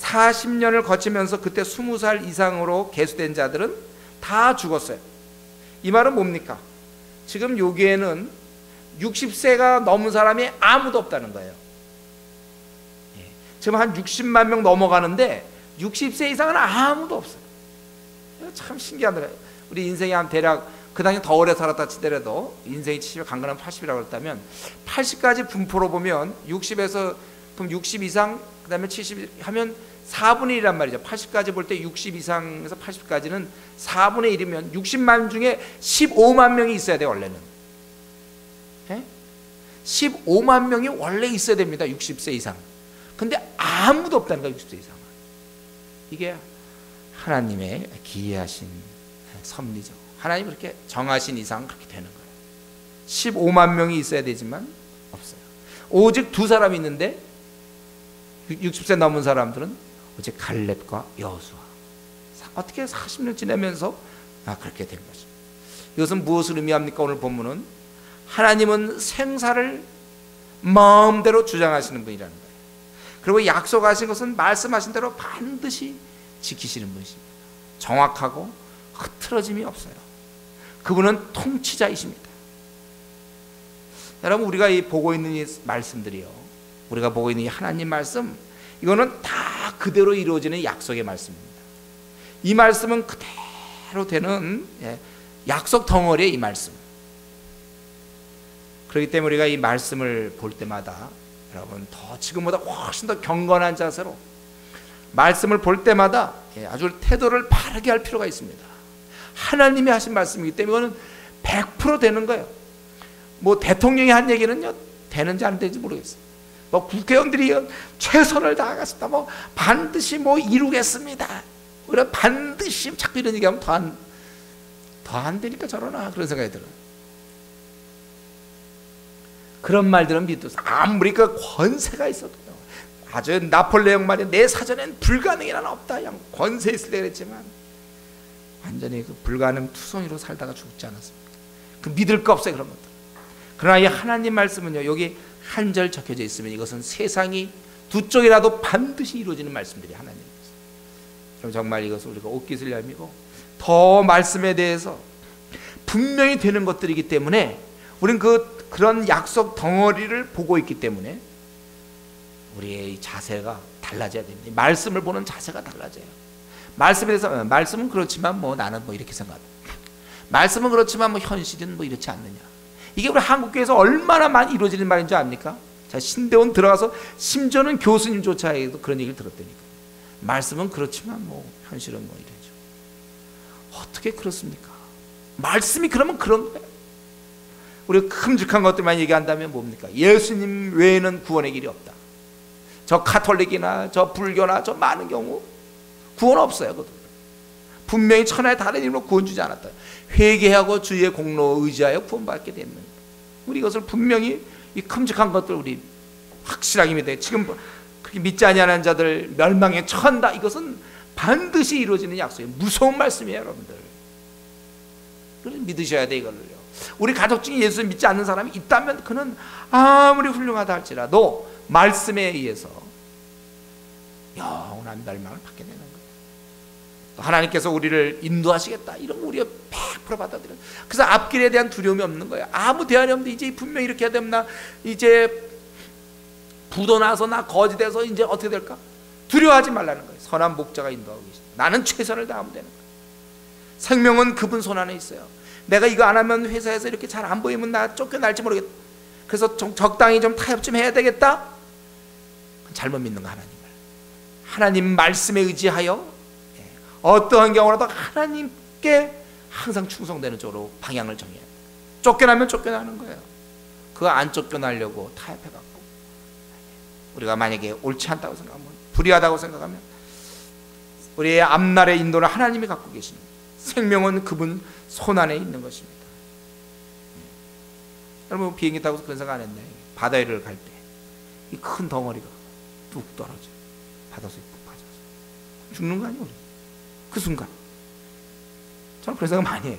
40년을 거치면서 그때 20살 이상으로 계수된 자들은 다 죽었어요. 이 말은 뭡니까? 지금 여기에는 60세가 넘은 사람이 아무도 없다는 거예요. 지금 한 60만 명 넘어가는데 60세 이상은 아무도 없어요. 참 신기하더라고요. 우리 인생이 한 대략 그 당시 더 오래 살았다 치더라도 인생이 70, 강건한 80이라고 했다면 80까지 분포로 보면 60에서 그럼 60 이상 그 다음에 70 하면 4분의 1이란 말이죠. 80까지 볼 때 60 이상에서 80까지는 4분의 1이면 60만 중에 15만 명이 있어야 돼요. 원래는 15만 명이 원래 있어야 됩니다. 60세 이상. 근데 아무도 없다는 거예요. 60세 이상은. 이게 하나님의 기이하신 섭리죠. 하나님 그렇게 정하신 이상 그렇게 되는 거예요. 15만 명이 있어야 되지만 없어요. 오직 두 사람이 있는데 60세 넘은 사람들은 오직 갈렙과 여호수아. 어떻게 40년 지내면서 그렇게 된 거죠. 이것은 무엇을 의미합니까? 오늘 본문은 하나님은 생사를 마음대로 주장하시는 분이라는 거예요. 그리고 약속하신 것은 말씀하신 대로 반드시 지키시는 분이십니다. 정확하고 흐트러짐이 없어요. 그분은 통치자이십니다. 여러분, 우리가 보고 있는 이 말씀들이요, 우리가 보고 있는 이 하나님 말씀, 이거는 다 그대로 이루어지는 약속의 말씀입니다. 이 말씀은 그대로 되는 약속 덩어리의 이 말씀. 그렇기 때문에 우리가 이 말씀을 볼 때마다 여러분 더 지금보다 훨씬 더 경건한 자세로 말씀을 볼 때마다 아주 태도를 바르게 할 필요가 있습니다. 하나님이 하신 말씀이기 때문에 이거는 100% 되는 거예요. 뭐 대통령이 한 얘기는요 되는지 안 되는지 모르겠어요. 뭐 국회의원들이 최선을 다하겠습니다. 뭐 반드시 뭐 이루겠습니다. 우리가 반드시 자꾸 이런 얘기하면 더 안 되니까 저러나 그런 생각이 들어요. 그런 말들은 믿어도 아무리 그 권세가 있어도요, 아주 나폴레옹 말이 내 사전엔 불가능이란 없다. 그냥 권세 있을 때 그랬지만 완전히 그 불가능 투성이로 살다가 죽지 않았습니까? 그 믿을 거 없어요 그런 것들. 그러나 이 하나님 말씀은요, 여기 한 절 적혀져 있으면 이것은 세상이 두 쪽이라도 반드시 이루어지는 말씀들이 하나님입니다. 그럼 정말 이것을 우리가 옷깃을 열미고 더 말씀에 대해서 분명히 되는 것들이기 때문에 우리는 그런 약속 덩어리를 보고 있기 때문에 우리의 자세가 달라져야 됩니다. 말씀을 보는 자세가 달라져요. 말씀에 대해서 말씀은 그렇지만 뭐 나는 뭐 이렇게 생각한다. 말씀은 그렇지만 뭐 현실은 뭐 이렇지 않느냐. 이게 우리 한국교회에서 얼마나 많이 이루어지는 말인 줄 압니까? 자, 신대원 들어가서 심지어는 교수님조차도 그런 얘기를 들었다니까. 말씀은 그렇지만 뭐 현실은 뭐 이래죠. 어떻게 그렇습니까? 말씀이 그러면 그런 거예요. 우리가 큼직한 것들만 얘기한다면 뭡니까? 예수님 외에는 구원의 길이 없다. 저 카톨릭이나 저 불교나 저 많은 경우 구원 없어요. 그들. 분명히 천하의 다른 이름으로 구원 주지 않았다. 회개하고 주의 공로 의지하여 구원받게 되는 우리 이것을 분명히 이 큼직한 것들 우리 확실하게 믿어요. 지금 믿지 아니하는 자들 멸망에 처한다. 이것은 반드시 이루어지는 약속이에요. 무서운 말씀이에요, 여러분들. 그래서 믿으셔야 돼, 이걸로요. 우리 가족 중에 예수를 믿지 않는 사람이 있다면 그는 아무리 훌륭하다 할지라도 말씀에 의해서 영원한 멸망을 받게 되는 거예요. 또 하나님께서 우리를 인도하시겠다, 이러면 우리가 100% 받아들여요. 그래서 앞길에 대한 두려움이 없는 거예요. 아무 대안이 없는데 이제 분명히 이렇게 해야 되면 나 이제 부도 나서 나 거지 돼서 이제 어떻게 될까? 두려워하지 말라는 거예요. 선한 목자가 인도하고 계십니다. 나는 최선을 다하면 되는 거예요. 생명은 그분 손 안에 있어요. 내가 이거 안 하면 회사에서 이렇게 잘 안 보이면 나 쫓겨날지 모르겠다. 그래서 적당히 좀 타협 좀 해야 되겠다. 잘못 믿는 거, 하나님을. 하나님 말씀에 의지하여 어떠한 경우라도 하나님께 항상 충성되는 쪽으로 방향을 정해야 돼요. 쫓겨나면 쫓겨나는 거예요. 그거 안 쫓겨나려고 타협해갖고 우리가 만약에 옳지 않다고 생각하면, 불의하다고 생각하면 우리의 앞날의 인도를 하나님이 갖고 계십니다. 생명은 그분 손 안에 있는 것입니다. 여러분, 비행기 타고서 그런 생각 안 했나요? 바다 위를 갈 때 이 큰 덩어리가 뚝 떨어져 바닷속에 푹 빠져서 죽는 거 아니에요, 우리? 그 순간 저는 그런 생각 많이 해요.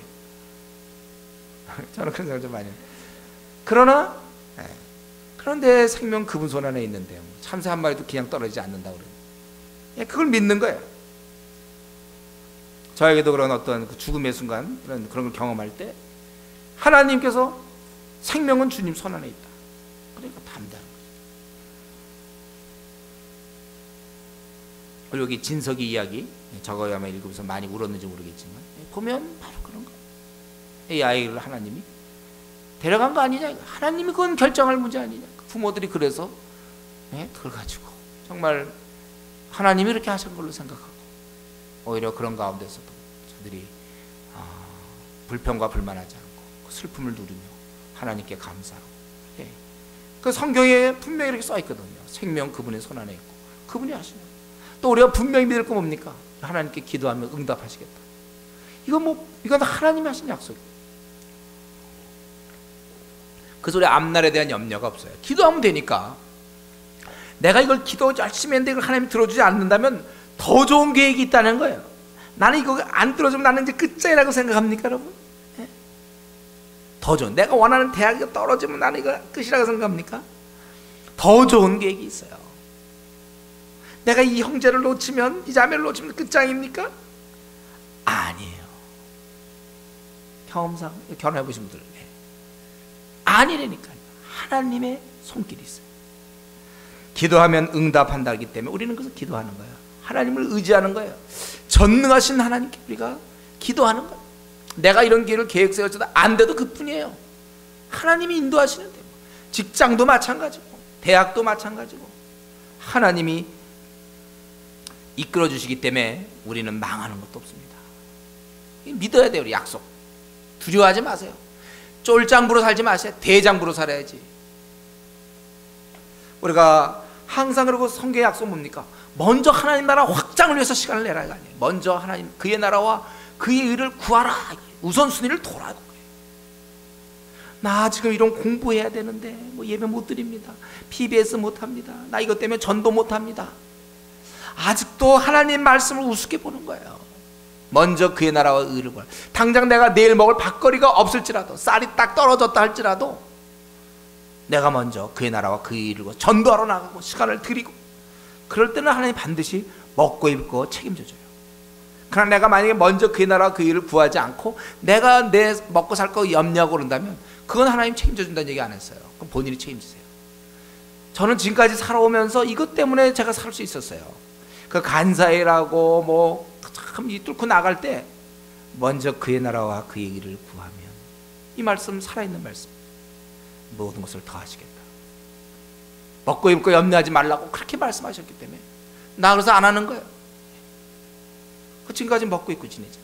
저는 그런 생각 좀 많이 해요. 그런데 생명 그분 손 안에 있는데 참새 한 마리도 그냥 떨어지지 않는다고 그래요. 그걸 믿는 거예요. 저에게도 그런 어떤 그 죽음의 순간 그런 걸 경험할 때 하나님께서 생명은 주님 손 안에 있다. 그러니까 담대한 거죠. 그리고 여기 진석이 이야기, 저거 아마 읽으면서 많이 울었는지 모르겠지만 보면 바로 그런 거예요. 이 아이를 하나님이 데려간 거 아니냐, 하나님이 그건 결정할 문제 아니냐. 부모들이 그래서 그걸 가지고 정말 하나님이 이렇게 하신 걸로 생각하고 오히려 그런 가운데서도 저들이 불평과 불만하지 않고 그 슬픔을 누리며 하나님께 감사하고, 그 성경에 분명히 이렇게 써 있거든요. 생명 그분의 손 안에 있고 그분이 하시는. 또 우리가 분명히 믿을 거 뭡니까? 하나님께 기도하면 응답하시겠다. 이건 하나님이 하신 약속이에요. 그래서 우리 앞날에 대한 염려가 없어요. 기도하면 되니까. 내가 이걸 기도 열심히 했는데 이걸 하나님이 들어주지 않는다면 더 좋은 계획이 있다는 거예요. 나는 이거 안 들어주면 나는 이제 끝장이라고 생각합니까, 여러분? 더 좋은, 내가 원하는 대학이 떨어지면 나는 이거 끝이라고 생각합니까? 더 좋은 계획이 있어요. 내가 이 형제를 놓치면, 이 자매를 놓치면 끝장입니까? 아니에요. 경험상 결혼해 보신 분들 아니라니까요. 하나님의 손길이 있어요. 기도하면 응답한다기 때문에 우리는 그래서 기도하는 거예요. 하나님을 의지하는 거예요. 전능하신 하나님께 우리가 기도하는 거예요. 내가 이런 길을 계획 세웠어도 안 돼도 그뿐이에요. 하나님이 인도하시는데, 직장도 마찬가지고 대학도 마찬가지고 하나님이 이끌어 주시기 때문에 우리는 망하는 것도 없습니다. 믿어야 돼요. 우리 약속. 두려워하지 마세요. 쫄장부로 살지 마세요. 대장부로 살아야지. 우리가 항상 그러고 성경의 약속 뭡니까? 먼저 하나님 나라 확장을 위해서 시간을 내라가 아니에요. 먼저 하나님 그의 나라와 그의 의를 구하라. 우선순위를 둬라. 나 지금 이런 공부해야 되는데 예배 못 드립니다. PBS 못 합니다. 나 이것 때문에 전도 못 합니다. 아직도 하나님 말씀을 우습게 보는 거예요. 먼저 그의 나라와 의를 구하라. 당장 내가 내일 먹을 밥거리가 없을지라도, 쌀이 딱 떨어졌다 할지라도 내가 먼저 그의 나라와 그의 의를 구하고 전도하러 나가고 시간을 드리고, 그럴 때는 하나님 반드시 먹고 입고 책임져 줘요. 그러나 내가 만약에 먼저 그의 나라와 그의 의를 구하지 않고 내가 내 먹고 살 거 염려하고 그런다면 그건 하나님 책임져 준다는 얘기 안 했어요. 그럼 본인이 책임지세요. 저는 지금까지 살아오면서 이것 때문에 제가 살 수 있었어요. 그 간사회라고 참 뚫고 나갈 때 먼저 그의 나라와 그의 의를 구하면, 이 말씀 살아있는 말씀, 모든 것을 더하시겠다. 먹고 입고 염려하지 말라고 그렇게 말씀하셨기 때문에 나 그래서 안 하는 거예요. 지금까지 먹고 입고 지내잖아요.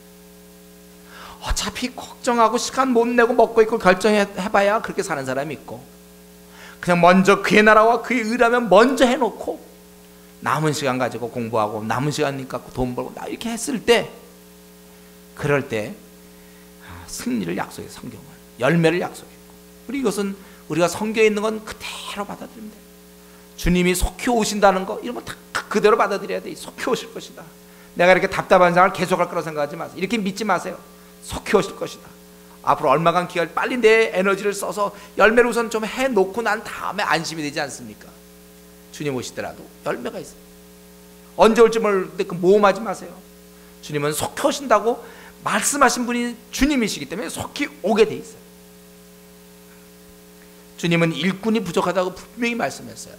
어차피 걱정하고 시간 못 내고 먹고 입고 결정해봐야 그렇게 사는 사람이 있고, 그냥 먼저 그의 나라와 그의 의라면 먼저 해놓고 남은 시간 가지고 공부하고 남은 시간 갖고 돈 벌고 이렇게 했을 때, 그럴 때 승리를 약속해요. 성경은 열매를 약속했고, 그리고 이것은 우리가 성경에 있는 건 그대로 받아들이면 돼요. 주님이 속히 오신다는 거 이런 거 다 그대로 받아들여야 돼. 속히 오실 것이다. 내가 이렇게 답답한 생활을 계속할 거라고 생각하지 마세요. 이렇게 믿지 마세요. 속히 오실 것이다. 앞으로 얼마간 기간 빨리 내 에너지를 써서 열매를 우선 좀 해놓고 난 다음에 안심이 되지 않습니까? 주님 오시더라도 열매가 있어요. 언제 올지 모르는데 그 모험하지 마세요. 주님은 속히 오신다고 말씀하신 분이 주님이시기 때문에 속히 오게 돼 있어요. 주님은 일꾼이 부족하다고 분명히 말씀했어요.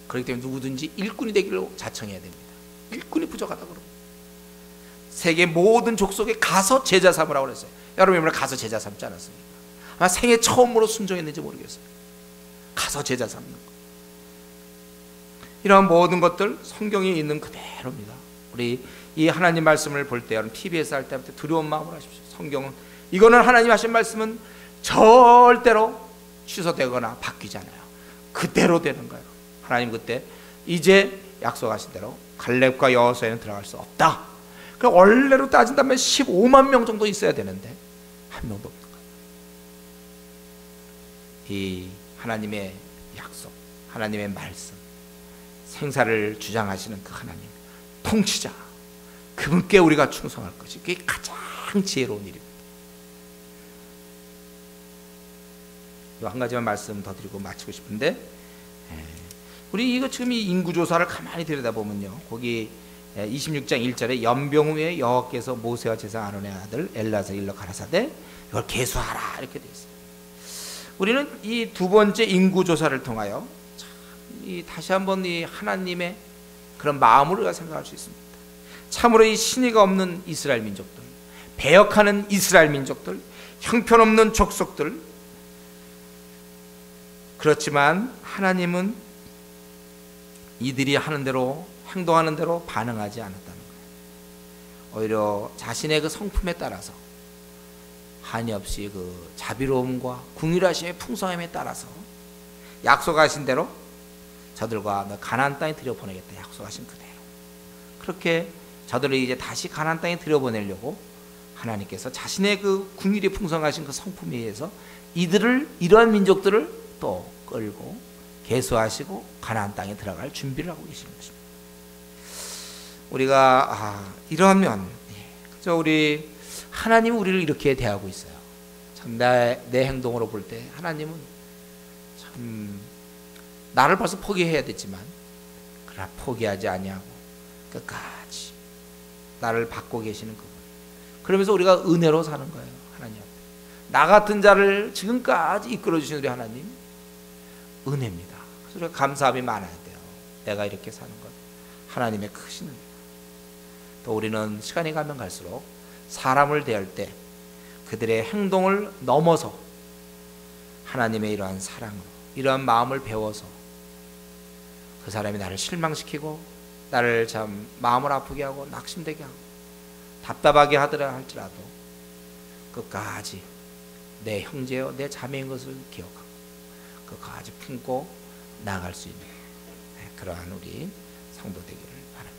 그렇기 때문에 누구든지 일꾼이 되기를 자청해야 됩니다. 일꾼이 부족하다고 그러고 세계 모든 족속에 가서 제자 삼으라고 그랬어요. 여러분 이번에 가서 제자 삼지 않았습니까? 아마 생애 처음으로 순종했는지 모르겠어요. 가서 제자 삼는 거. 이러한 모든 것들 성경에 있는 그대로입니다. 우리 이 하나님 말씀을 볼 때 여러분 TV에서 할 때부터 두려운 마음으로 하십시오. 성경은 이거는 하나님 하신 말씀은 절대로 취소되거나 바뀌지 않아요. 그대로 되는 거예요. 하나님 그때 이제 약속하신 대로 갈렙과 여호수아에는 들어갈 수 없다. 그럼 원래로 따진다면 15만 명 정도 있어야 되는데 한 명도 없는 거예요. 이 하나님의 약속, 하나님의 말씀, 생사를 주장하시는 그 하나님, 통치자, 그분께 우리가 충성할 것이 그게 가장 지혜로운 일입니다. 한 가지만 말씀 더 드리고 마치고 싶은데, 우리 이거 지금 이 인구조사를 가만히 들여다보면요, 거기 26장 1절에 연병 후에 여호와께서 모세와 제사 아론의 아들 엘라사 일러 가라사대 이걸 계수하라 이렇게 되어 있어요. 우리는 이 두 번째 인구조사를 통하여 다시 한번 이 하나님의 그런 마음을 우리가 생각할 수 있습니다. 참으로 이 신의가 없는 이스라엘 민족들, 배역하는 이스라엘 민족들, 형편없는 족속들, 그렇지만 하나님은 이들이 하는 대로 행동하는 대로 반응하지 않았다는 거예요. 오히려 자신의 그 성품에 따라서 한이 없이 그 자비로움과 궁휼하심의 풍성함에 따라서 약속하신 대로 저들과 너 가나안 땅에 들여보내겠다 약속하신 그대로 그렇게 저들을 이제 다시 가나안 땅에 들여보내려고 하나님께서 자신의 그 궁휼이 풍성하신 그 성품에 의해서 이들을 이러한 민족들을 또 끌고 계수하시고 가나안 땅에 들어갈 준비를 하고 계시는 것입니다. 우리가 이러면 그저 우리 하나님은 우리를 이렇게 대하고 있어요. 참 내 행동으로 볼 때 하나님은 참 나를 벌써 포기해야 됐지만 그러나 포기하지 아니하고 끝까지 나를 받고 계시는 그분. 그러면서 우리가 은혜로 사는 거예요. 하나님 앞에 나 같은 자를 지금까지 이끌어 주신 우리 하나님 은혜입니다. 그래서 우리가 감사함이 많아야 돼요. 내가 이렇게 사는 것 하나님의 크신 은혜다. 또 우리는 시간이 가면 갈수록 사람을 대할 때 그들의 행동을 넘어서 하나님의 이러한 사랑으로 이러한 마음을 배워서 그 사람이 나를 실망시키고 나를 참 마음을 아프게 하고 낙심되게 하고 답답하게 하더라 할지라도 끝까지 내 형제여 내 자매인 것을 기억하고 끝까지 품고 나아갈 수 있는 그러한 우리 성도 되기를 바랍니다.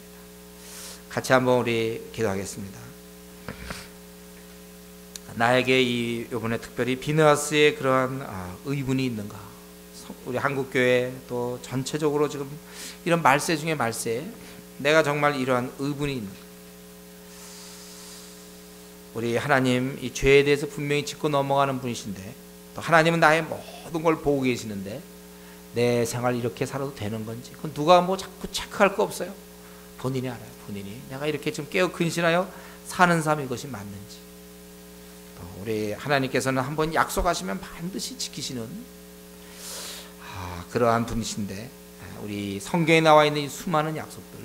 같이 한번 우리 기도하겠습니다. 나에게 이번에 특별히 비느하스의 그러한 의분이 있는가? 우리 한국교회 또 전체적으로 지금 이런 말세 중에 말세 내가 정말 이러한 의분이 있는가? 우리 하나님 이 죄에 대해서 분명히 짚고 넘어가는 분이신데 또 하나님은 나의 모든 걸 보고 계시는데 내 생활 이렇게 살아도 되는 건지 그건 누가 뭐 자꾸 체크할 거 없어요. 본인이 알아요. 본인이 내가 이렇게 지금 깨어 근신하여 사는 삶 이것이 맞는지. 또 우리 하나님께서는 한번 약속하시면 반드시 지키시는 그러한 분이신데 우리 성경에 나와 있는 이 수많은 약속들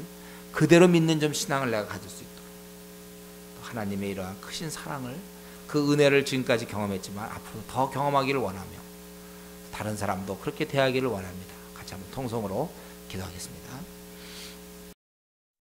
그대로 믿는 좀 신앙을 내가 가질 수 있도록 또 하나님의 이러한 크신 사랑을 그 은혜를 지금까지 경험했지만 앞으로 더 경험하기를 원하며 다른 사람도 그렇게 대하기를 원합니다. 같이 한번 통성으로 기도하겠습니다.